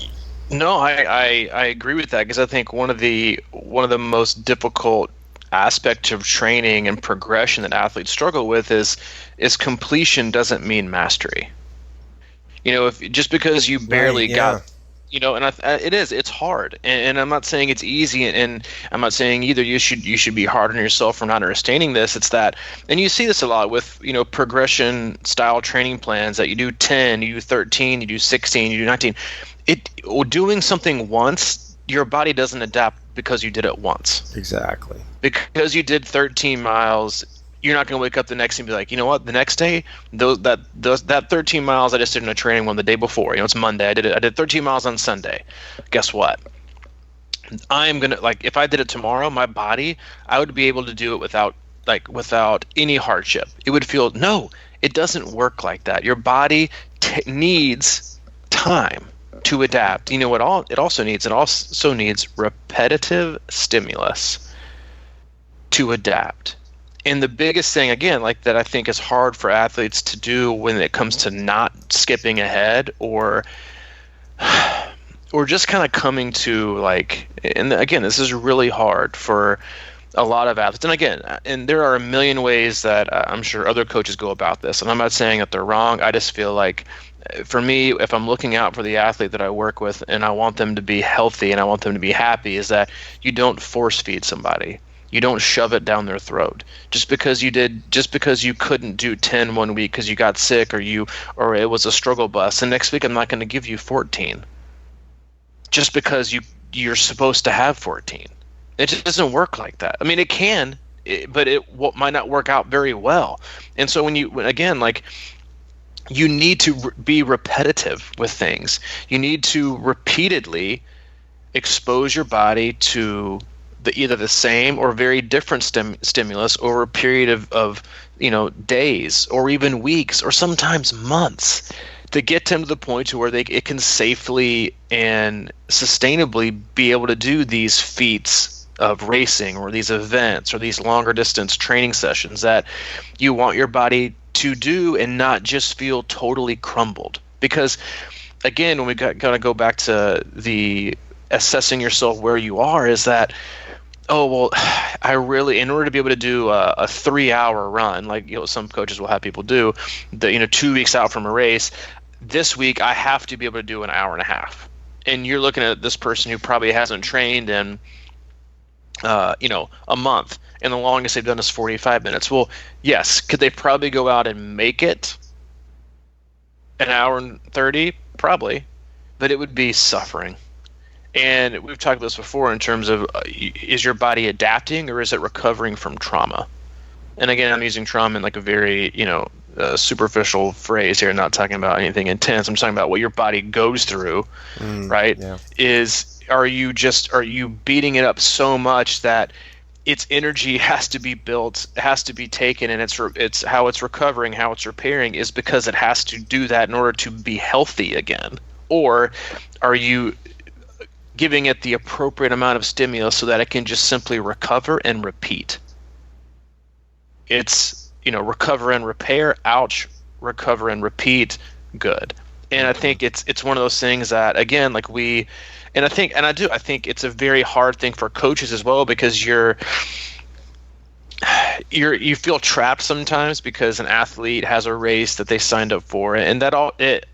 No, I agree with that, because I think one of the most difficult aspect of training and progression that athletes struggle with is completion doesn't mean mastery. If just because you barely got, and it's hard, and I'm not saying it's easy, and I'm not saying either you should be hard on yourself for not understanding this. It's that, and you see this a lot with progression style training plans that you do 10, you do 13, you do 16, you do 19. Doing something once, your body doesn't adapt because you did it once. Exactly. Because you did 13 miles, you're not going to wake up the next day and be like, you know what, the next day, that 13 miles I just did in a training one the day before, it's Monday, I did 13 miles on Sunday. Guess what? I'm going to, like, if I did it tomorrow, my body, I would be able to do it without any hardship. It would feel, no, it doesn't work like that. Your body needs time to adapt. What it also needs? It also needs repetitive stimulus to adapt. And the biggest thing, again, like that I think is hard for athletes to do when it comes to not skipping ahead or just kind of coming to like, and again, this is really hard for a lot of athletes. And again, and there are a million ways that I'm sure other coaches go about this, and I'm not saying that they're wrong. I just feel like, for me, if I'm looking out for the athlete that I work with and I want them to be healthy and I want them to be happy, is that you don't force feed somebody. You don't shove it down their throat. Just because you couldn't do 10 one week because you got sick or it was a struggle bus, and next week I'm not going to give you 14. Just because you're supposed to have 14. It just doesn't work like that. I mean, it can, but it might not work out very well. And so when you need to be repetitive with things. You need to repeatedly expose your body to either the same or very different stimulus over a period of days or even weeks or sometimes months to get them to the point to where it can safely and sustainably be able to do these feats of racing or these events or these longer distance training sessions that you want your body to do and not just feel totally crumbled. Because again, when we got to go back to the assessing yourself where you are, is that, oh, well, I really, in order to be able to do a 3-hour run, like some coaches will have people do, 2 weeks out from a race, this week I have to be able to do an hour and a half. And you're looking at this person who probably hasn't trained in a month, and the longest they've done is 45 minutes. Well, yes, could they probably go out and make it an hour and 30? Probably, but it would be suffering. And we've talked about this before in terms of is your body adapting or is it recovering from trauma? And again, I'm using trauma in like a very superficial phrase here, not talking about anything intense. I'm talking about what your body goes through, right? Yeah. Is are you beating it up so much that its energy has to be built, has to be taken, and it's how it's recovering, how it's repairing is because it has to do that in order to be healthy again? Or are you giving it the appropriate amount of stimulus so that it can just simply recover and repeat? It's, recover and repair, ouch, recover and repeat, good. And I think it's one of those things that, again, I think it's a very hard thing for coaches as well, because you feel trapped sometimes because an athlete has a race that they signed up for, and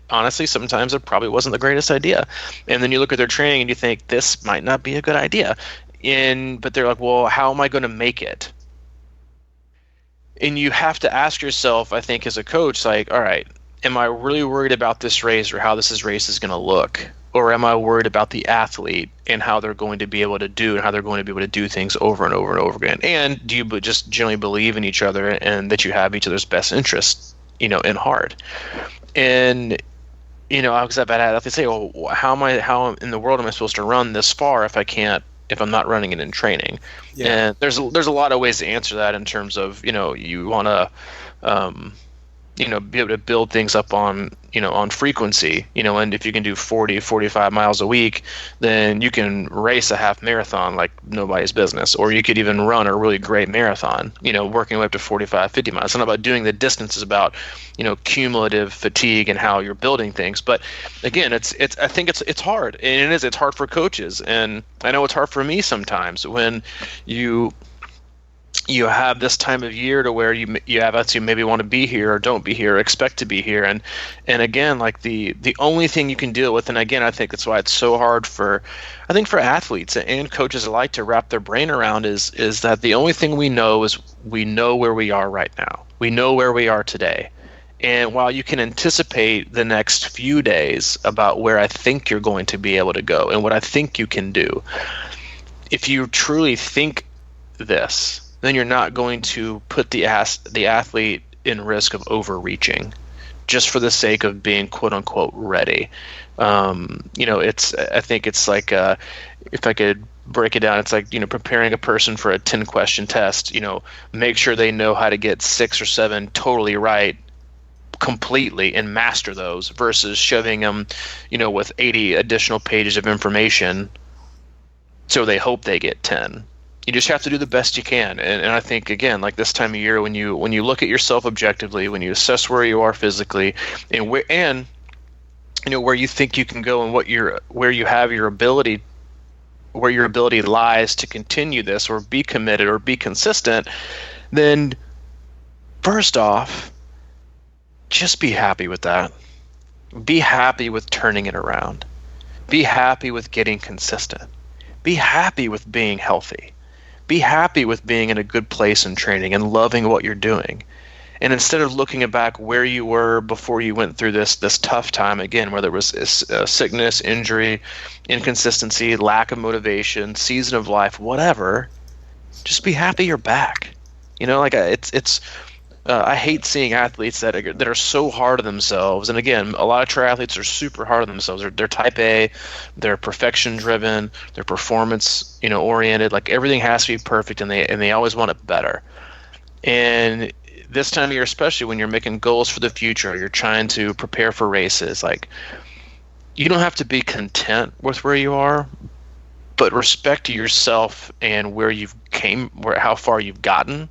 honestly, sometimes it probably wasn't the greatest idea. And then you look at their training and you think this might not be a good idea. But they're like, well, how am I going to make it? And you have to ask yourself, I think, as a coach, like, all right, am I really worried about this race or how this race is going to look? Or am I worried about the athlete and how they're going to be able to do and how they're going to be able to do things over and over and over again? And do you just generally believe in each other and that you have each other's best interests, in heart? And, because I've had athletes say, well, how in the world am I supposed to run this far if I'm not running it in training? Yeah. And there's a lot of ways to answer that in terms of, you want to, be able to build things up on frequency, and if you can do 40, 45 miles a week, then you can race a half marathon like nobody's business. Or you could even run a really great marathon, working way up to 45, 50 miles. It's not about doing the distance, it's about, cumulative fatigue and how you're building things. But again, I think it's hard, and it's hard for coaches. And I know it's hard for me sometimes when you have this time of year to where you have us who maybe want to be here or don't be here or expect to be here, and again, like the only thing you can deal with, and again, I think that's why it's so hard for athletes and coaches alike to wrap their brain around is that the only thing we know is we know where we are right now. We know where we are today. And while you can anticipate the next few days about where I think you're going to be able to go and what I think you can do, if you truly think this, then you're not going to put the athlete in risk of overreaching just for the sake of being quote unquote ready. I think it's like, if I could break it down, it's like, preparing a person for a 10-question test, make sure they know how to get 6 or 7 totally right completely and master those versus shoving them, with 80 additional pages of information so they hope they get 10. You just have to do the best you can. And I think, again, like this time of year, when you look at yourself objectively, when you assess where you are physically and where you think you can go and where your ability lies to continue this or be committed or be consistent, then first off, just be happy with that. Be happy with turning it around. Be happy with getting consistent. Be happy with being healthy. Be happy with being in a good place in training and loving what you're doing. And instead of looking back where you were before you went through this tough time, again, whether it was sickness, injury, inconsistency, lack of motivation, season of life, whatever, just be happy you're back. I hate seeing athletes that are so hard on themselves. And again, a lot of triathletes are super hard on themselves. They're type A, they're perfection driven, they're performance, oriented. Like everything has to be perfect, and they always want it better. And this time of year, especially when you're making goals for the future, you're trying to prepare for races, like you don't have to be content with where you are, but respect yourself and how far you've gotten,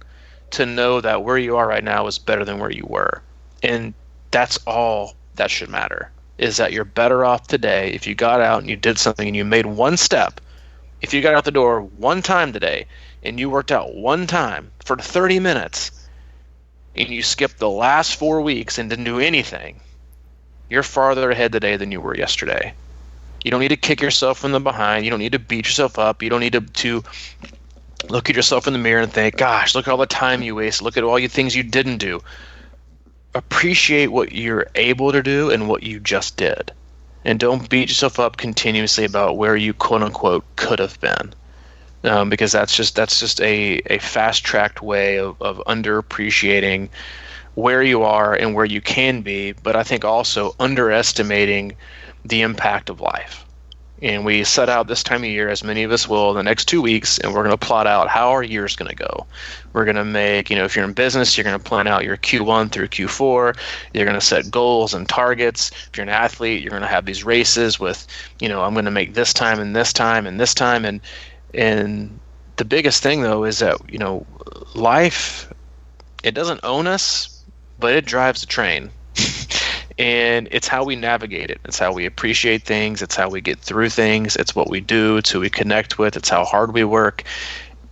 to know that where you are right now is better than where you were. And that's all that should matter, is that you're better off today if you got out and you did something and you made one step. If you got out the door one time today and you worked out one time for 30 minutes and you skipped the last 4 weeks and didn't do anything, you're farther ahead today than you were yesterday. You don't need to kick yourself from the behind. You don't need to beat yourself up. You don't need to look at yourself in the mirror and think, gosh, look at all the time you wasted. Look at all the things you didn't do. Appreciate what you're able to do and what you just did. And don't beat yourself up continuously about where you quote unquote could have been. Because that's just a fast-tracked way of underappreciating where you are and where you can be, but I think also underestimating the impact of life. And we set out this time of year, as many of us will, the next 2 weeks, and we're going to plot out how our year is going to go. We're going to make, if you're in business, you're going to plan out your Q1 through Q4. You're going to set goals and targets. If you're an athlete, you're going to have these races with, I'm going to make this time and this time and this time. And the biggest thing, though, is that, life, it doesn't own us, but it drives the train. And it's how we navigate it. It's how we appreciate things. It's how we get through things. It's what we do. It's who we connect with. It's how hard we work.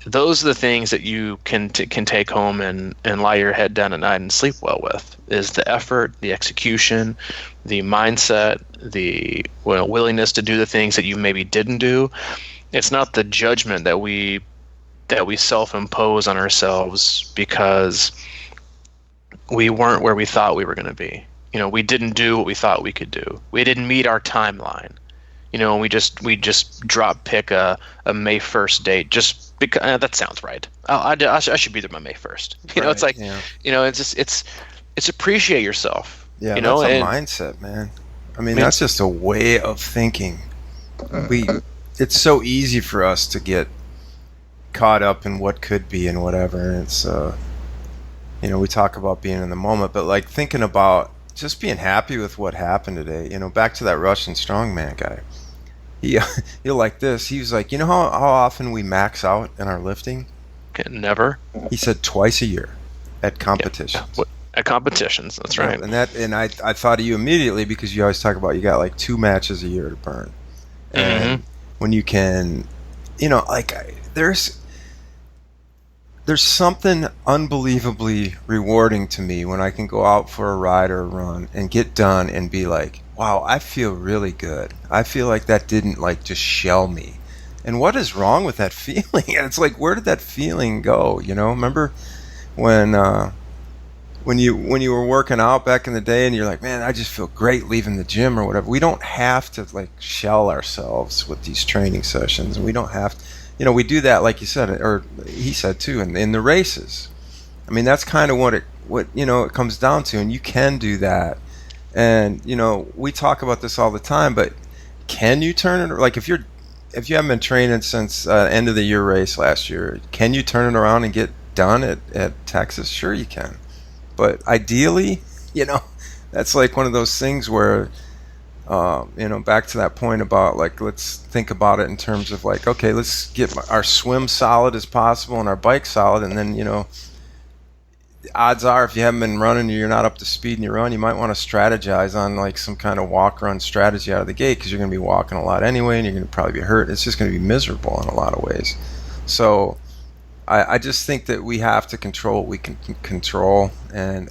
Those are the things that you can take home and lie your head down at night and sleep well with, is the effort, the execution, the mindset, the willingness to do the things that you maybe didn't do. It's not the judgment that we self-impose on ourselves because we weren't where we thought we were going to be. We didn't do what we thought we could do. We didn't meet our timeline. And we just drop pick a May 1st date just because that sounds right. I should be there by May 1st. It's like, it's appreciate yourself. Yeah, that's a mindset, man. I mean, that's just a way of thinking. It's so easy for us to get caught up in what could be and whatever. And it's, we talk about being in the moment, but like thinking about just being happy with what happened today. Back to that Russian strongman guy. He'll like this. He was like, how often we max out in our lifting? Never. He said twice a year at competitions. Yeah. At competitions, that's right. And I thought of you immediately because you always talk about you got like 2 matches a year to burn. And when you can, there's something unbelievably rewarding to me when I can go out for a ride or a run and get done and be like, wow, I feel really good. I feel like that didn't like just shell me. And what is wrong with that feeling? It's like, where did that feeling go? Remember when you were working out back in the day and you're like, man, I just feel great leaving the gym or whatever. We don't have to like shell ourselves with these training sessions. We don't have to. We do that, like you said, or he said too, in the races. I mean, that's kind of what it comes down to, and you can do that. And we talk about this all the time, but can you turn it? Like if you haven't been training since end of the year race last year, can you turn it around and get done at Texas? Sure, you can. But ideally, that's like one of those things where. Back to that point about like, let's think about it in terms of like, okay, let's get our swim solid as possible and our bike solid. And then, the odds are if you haven't been running, you're not up to speed in your run, you might want to strategize on like some kind of walk run strategy out of the gate because you're going to be walking a lot anyway and you're going to probably be hurt. It's just going to be miserable in a lot of ways. So I just think that we have to control what we can control. And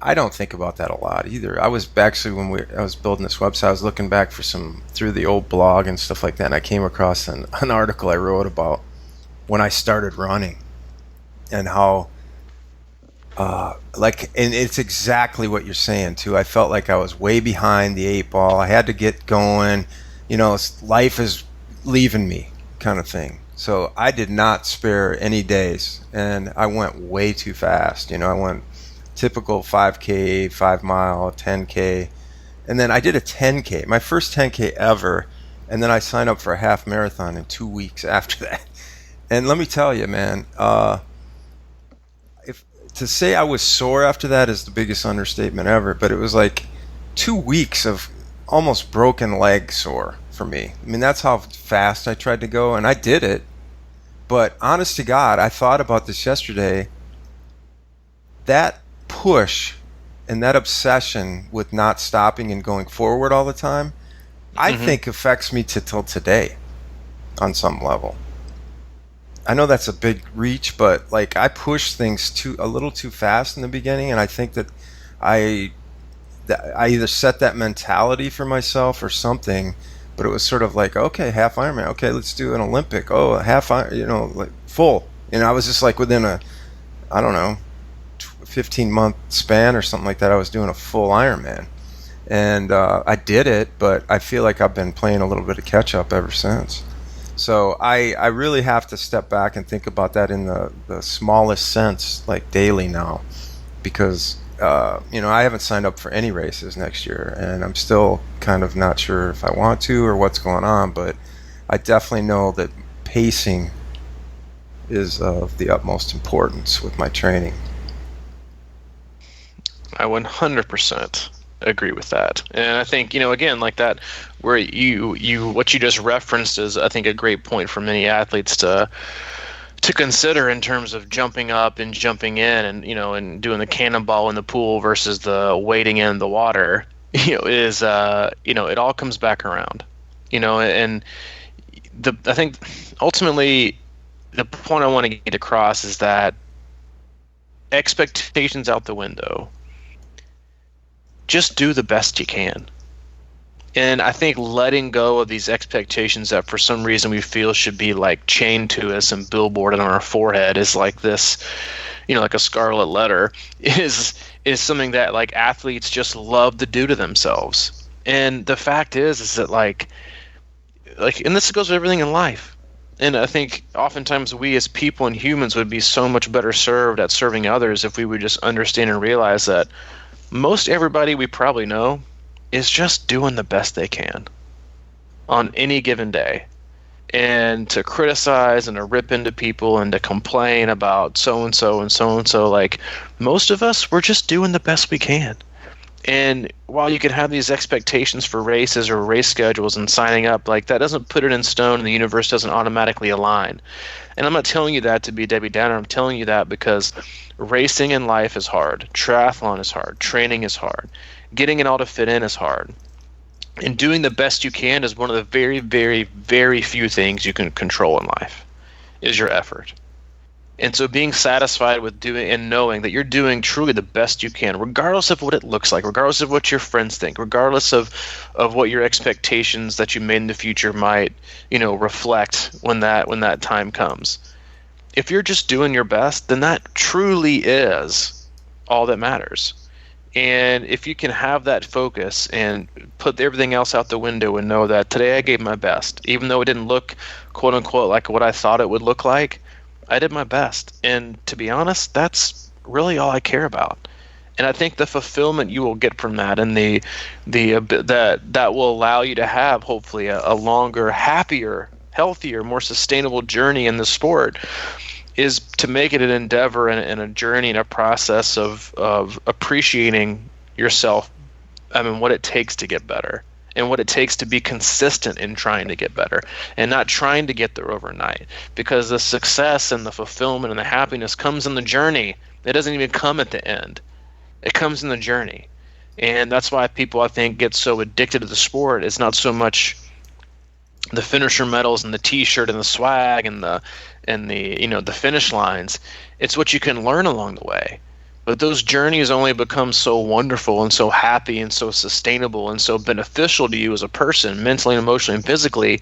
I don't think about that a lot either. I was actually, I was building this website, I was looking back for through the old blog and stuff like that, and I came across an article I wrote about when I started running and how, and it's exactly what you're saying too. I felt like I was way behind the 8 ball. I had to get going. Life is leaving me kind of thing. So I did not spare any days, and I went way too fast. I went typical 5K, 5 mile, 10K. And then I did a 10K, my first 10K ever. And then I signed up for a half marathon in 2 weeks after that. And let me tell you, man, to say I was sore after that is the biggest understatement ever. But it was like 2 weeks of almost broken leg sore for me. I mean, that's how fast I tried to go. And I did it. But honest to God, I thought about this yesterday. That push and that obsession with not stopping and going forward all the time, I think affects me till today on some level. I know that's a big reach, but like I pushed things a little too fast in the beginning, and I think that I either set that mentality for myself or something, but it was sort of like, okay, half Ironman, okay, let's do an Olympic, oh, half, like full. I was just like within a, I don't know, 15-month span or something like that, I was doing a full Ironman. And I did it, but I feel like I've been playing a little bit of catch-up ever since. So I really have to step back and think about that in the smallest sense, like daily now. Because I haven't signed up for any races next year, and I'm still kind of not sure if I want to or what's going on, but I definitely know that pacing is of the utmost importance with my training. I 100% agree with that. And I think, again, like that, where what you just referenced is, I think, a great point for many athletes to consider in terms of jumping up and jumping in and, and doing the cannonball in the pool versus the wading in the water, is, it all comes back around, and I think ultimately the point I want to get across is that expectations out the window. Just do the best you can. And I think letting go of these expectations that for some reason we feel should be like chained to us and billboarded on our forehead is like this, like a scarlet letter, is something that like athletes just love to do to themselves. And the fact is that like, and this goes with everything in life. And I think oftentimes we as people and humans would be so much better served at serving others if we would just understand and realize that most everybody we probably know is just doing the best they can on any given day. And to criticize and to rip into people and to complain about so-and-so and so-and-so, like most of us, we're just doing the best we can. And while you can have these expectations for races or race schedules and signing up, like that doesn't put it in stone and the universe doesn't automatically align. And I'm not telling you that to be Debbie Downer. I'm telling you that because racing in life is hard. Triathlon is hard. Training is hard. Getting it all to fit in is hard. And doing the best you can is one of the very, very, very few things you can control in life, is your effort. And so being satisfied with doing and knowing that you're doing truly the best you can, regardless of what it looks like, regardless of what your friends think, regardless of what your expectations that you made in the future might, reflect when that time comes. If you're just doing your best, then that truly is all that matters. And if you can have that focus and put everything else out the window and know that today I gave my best, even though it didn't look, quote unquote, like what I thought it would look like, I did my best. And to be honest, that's really all I care about. And I think the fulfillment you will get from that and that will allow you to have hopefully a longer, happier, healthier, more sustainable journey in the sport is to make it an endeavor and a journey and a process of appreciating yourself. I mean, what it takes to get better and what it takes to be consistent in trying to get better and not trying to get there overnight, because the success and the fulfillment and the happiness comes in the journey. It doesn't even come at the end. It comes in the journey. And that's why people, I think, get so addicted to the sport. It's not so much the finisher medals and the t-shirt and the swag and the the finish lines. It's what you can learn along the way. But those journeys only become so wonderful and so happy and so sustainable and so beneficial to you as a person, mentally, emotionally, and physically,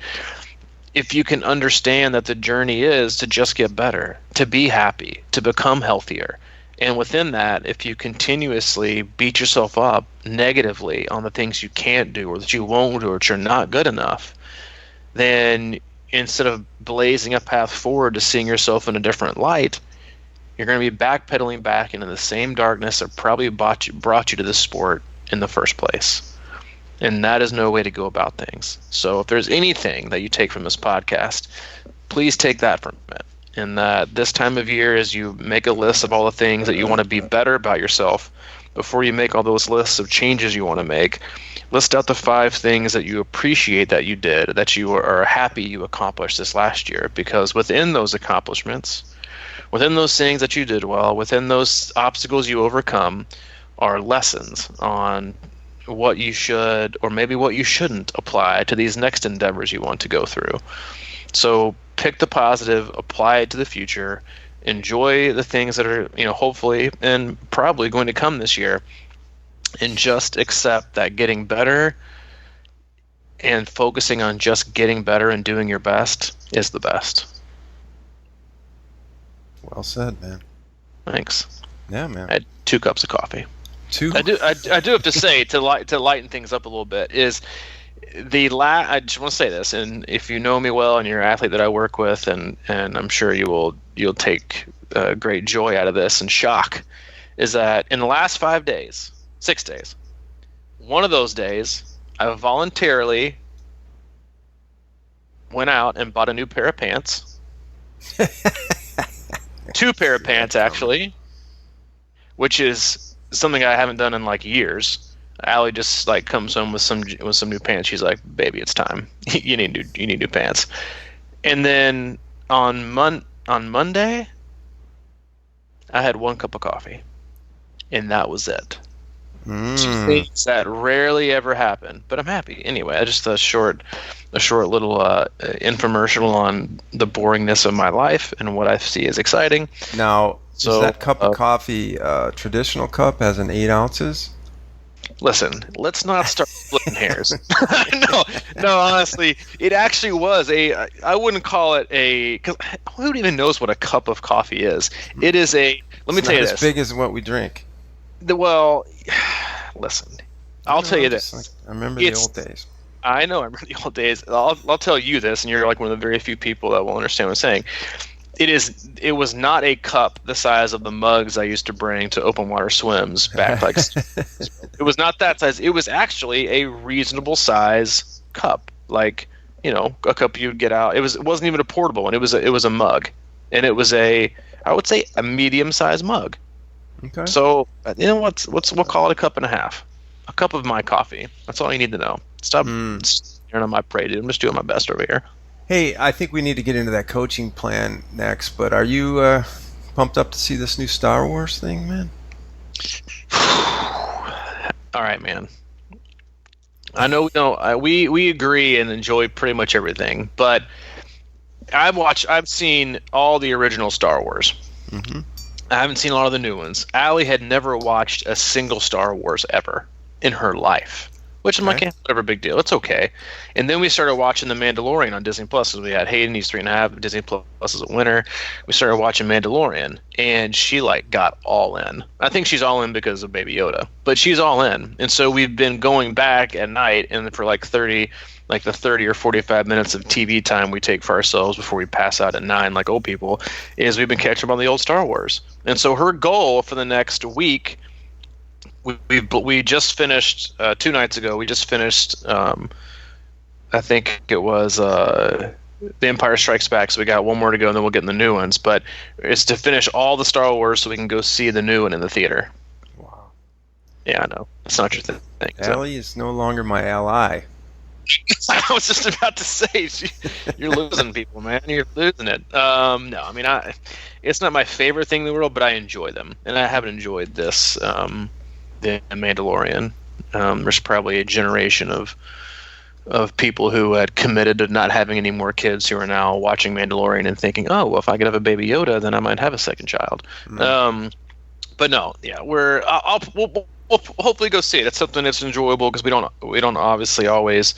if you can understand that the journey is to just get better, to be happy, to become healthier. And within that, if you continuously beat yourself up negatively on the things you can't do or that you won't do or that you're not good enough, then instead of blazing a path forward to seeing yourself in a different light, you're going to be backpedaling back into the same darkness that probably brought you to this sport in the first place. And that is no way to go about things. So if there's anything that you take from this podcast, please take that from it. And this time of year, as you make a list of all the things that you want to be better about yourself, before you make all those lists of changes you want to make, list out the 5 things that you appreciate that you did, that you are happy you accomplished this last year. Because within those accomplishments, within those things that you did well, within those obstacles you overcome, are lessons on what you should or maybe what you shouldn't apply to these next endeavors you want to go through. So pick the positive, apply it to the future, enjoy the things that are, hopefully and probably going to come this year, and just accept that getting better and focusing on just getting better and doing your best is the best. Well said, man. Thanks. Yeah, man. I had 2 cups of coffee. 2? I do have to say, to lighten things up a little bit, is I just want to say this, and if you know me well and you're an athlete that I work with, and I'm sure you'll take great joy out of this and shock, is that in the last 5 days, 6 days, one of those days, I voluntarily went out and bought a new pair of pants. 2 pair of pants, actually, which is something I haven't done in like years. Allie just like comes home with some new pants. She's like, "Baby, it's time. you need new pants." And then on Monday, I had 1 cup of coffee, and that was it. Two things that rarely ever happen, but I'm happy anyway. Just a short little infomercial on the boringness of my life and what I see as exciting. Now, is that cup of coffee traditional cup, has an 8 ounces? Listen, let's not start splitting hairs. No, honestly, it actually was I wouldn't call it because who even knows what a cup of coffee is? It is let me tell you this. It's not as big as what we drink. Well, listen, I'll tell you this. I remember the old days. I know, I remember the old days. I'll tell you this, and you're like one of the very few people that will understand what I'm saying. It was not a cup the size of the mugs I used to bring to open water swims back. Like, it was not that size. It was actually a reasonable size cup, like, a cup you'd get out. It wasn't even a portable one. It was a mug, and it was I would say a medium sized mug. Okay. So we'll call it a cup and a half. A cup of my coffee. That's all you need to know. Stop staring on my parade, dude. I'm just doing my best over here. Hey, I think we need to get into that coaching plan next, but are you pumped up to see this new Star Wars thing, man? All right, man. I know we agree and enjoy pretty much everything, but I've seen all the original Star Wars. Mm-hmm. I haven't seen a lot of the new ones. Allie had never watched a single Star Wars ever in her life. Which I'm like, whatever, big deal. It's okay. And then we started watching The Mandalorian on Disney Plus. So we had Hayden, he's 3.5. Disney Plus is a winner. We started watching Mandalorian, and she got all in. I think she's all in because of Baby Yoda, but she's all in. And so we've been going back at night, and for the 30 or 45 minutes of TV time we take for ourselves before we pass out at 9 like old people, is we've been catching up on the old Star Wars. And so her goal for the next week. We just finished 2 nights ago. We just finished. I think it was The Empire Strikes Back. So we got one more to go, and then we'll get in the new ones. But it's to finish all the Star Wars so we can go see the new one in the theater. Wow. Yeah, I know. It's not your thing. Allie is no longer my ally. I was just about to say, you're losing people, man. You're losing it. No, I mean, it's not my favorite thing in the world, but I enjoy them, and I haven't enjoyed this. The Mandalorian. There's probably a generation of people who had committed to not having any more kids who are now watching Mandalorian and thinking, oh, well, if I could have a Baby Yoda, then I might have a second child. But no, yeah, we'll hopefully go see it. It's something that's enjoyable because we don't obviously always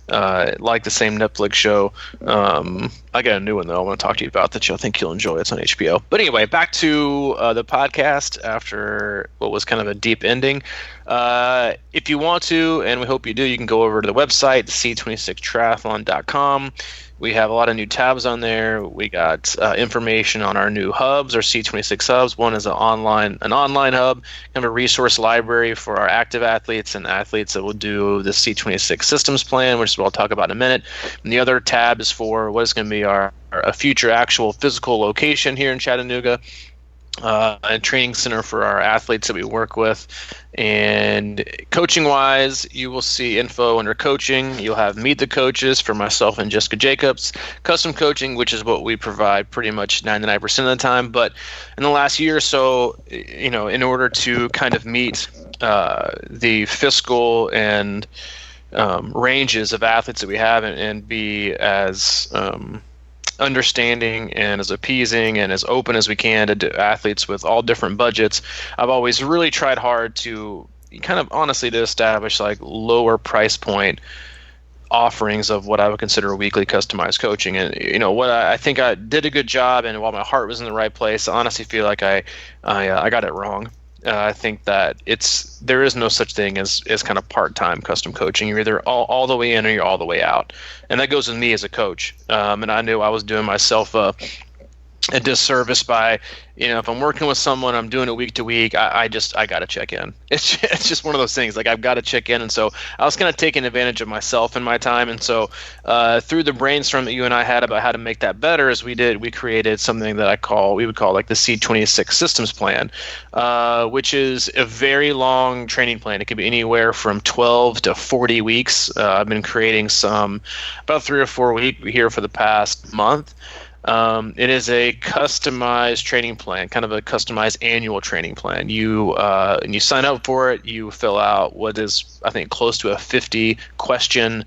like the same Netflix show. I got a new one though I want to talk to you about that I think you'll enjoy. It's on HBO. But anyway, back to the podcast after what was kind of a deep ending. If you want to, and we hope you do, you can go over to the website, c26triathlon.com. We have a lot of new tabs on there. We got information on our new hubs, our C26 hubs. One is an online hub, kind of a resource library for our active athletes and athletes that will do the C26 systems plan, which is what I'll talk about in a minute. And the other tab is for what is going to be a future actual physical location here in Chattanooga. A training center for our athletes that we work with. And coaching wise, you will see info under coaching. You'll have meet the coaches for myself and Jessica Jacobs, custom coaching, which is what we provide pretty much 99% of the time. But in the last year or so, in order to kind of meet the fiscal and ranges of athletes that we have and be as understanding and as appeasing and as open as we can to athletes with all different budgets, I've always really tried hard to kind of honestly to establish like lower price point offerings of what I would consider weekly customized coaching. And what I think I did a good job, and while my heart was in the right place, I honestly feel like I got it wrong. I think that there is no such thing as kind of part-time custom coaching. You're either all the way in or you're all the way out, and that goes with me as a coach. And I knew I was doing myself a a disservice by, if I'm working with someone, I'm doing it week to week, I got to check in. It's just one of those things. Like, I've got to check in. And so I was kind of taking advantage of myself and my time. And so through the brainstorm that you and I had about how to make that better, we created something that we would call like the C26 systems plan, which is a very long training plan. It could be anywhere from 12 to 40 weeks. I've been creating some about 3 or 4 weeks here for the past month. It is a customized training plan, kind of a customized annual training plan. You sign up for it. You fill out what is, I think, close to a 50 question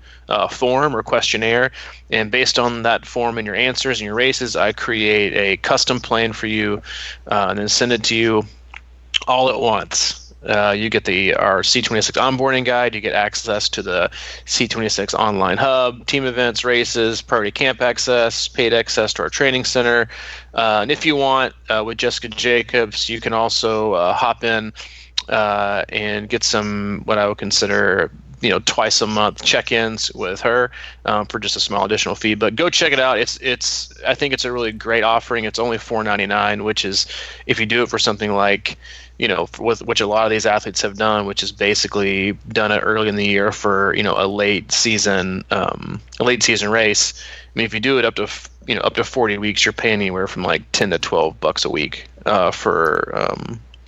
form or questionnaire, and based on that form and your answers and your races, I create a custom plan for you, and then send it to you all at once. You get our C26 onboarding guide. You get access to the C26 online hub, team events, races, priority camp access, paid access to our training center. And if you want, with Jessica Jacobs, you can also hop in and get some what I would consider twice a month check-ins with her for just a small additional fee. But go check it out. I think it's a really great offering. It's only $4.99, which is, if you do it for something like, with which a lot of these athletes have done, which is basically done it early in the year for a late season race. I mean, if you do it up to 40 weeks, you're paying anywhere from like $10 to $12 a week for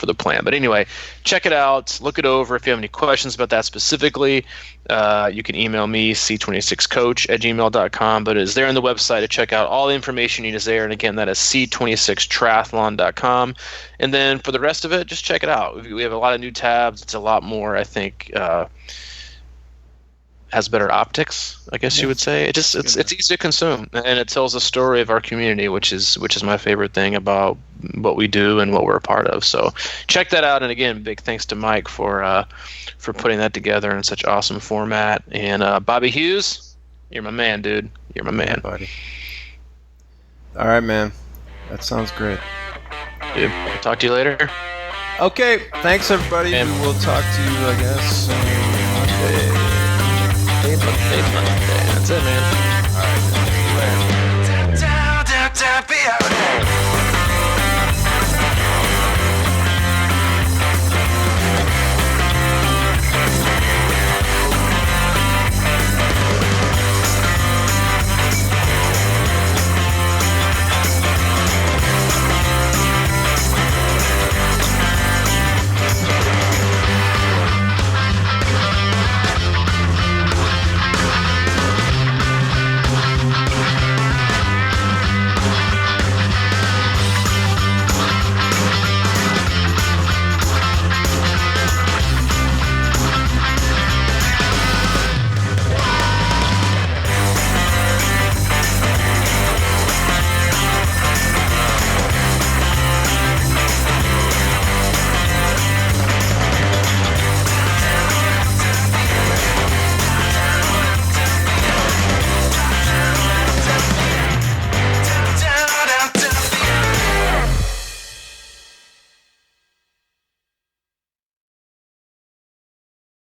the plan. But anyway, check it out, look it over. If you have any questions about that specifically, you can email me, c26coach@gmail.com, but it is there on the website to check out. All the information you need is there, and again, that is c26triathlon.com. And then for the rest of it, just check it out. We have a lot of new tabs. It's a lot more, I think, has better optics, I guess you would say. It's easy to consume, and it tells a story of our community, which is my favorite thing about what we do and what we're a part of. So check that out. And again, big thanks to Mike for putting that together in such awesome format. And Bobby Hughes, you're my man, dude. You're my man, buddy. All right, man. That sounds great. Dude, I'll talk to you later. Okay, thanks everybody. We will talk to you, I guess, Monday. That's it, man. All right. See you later.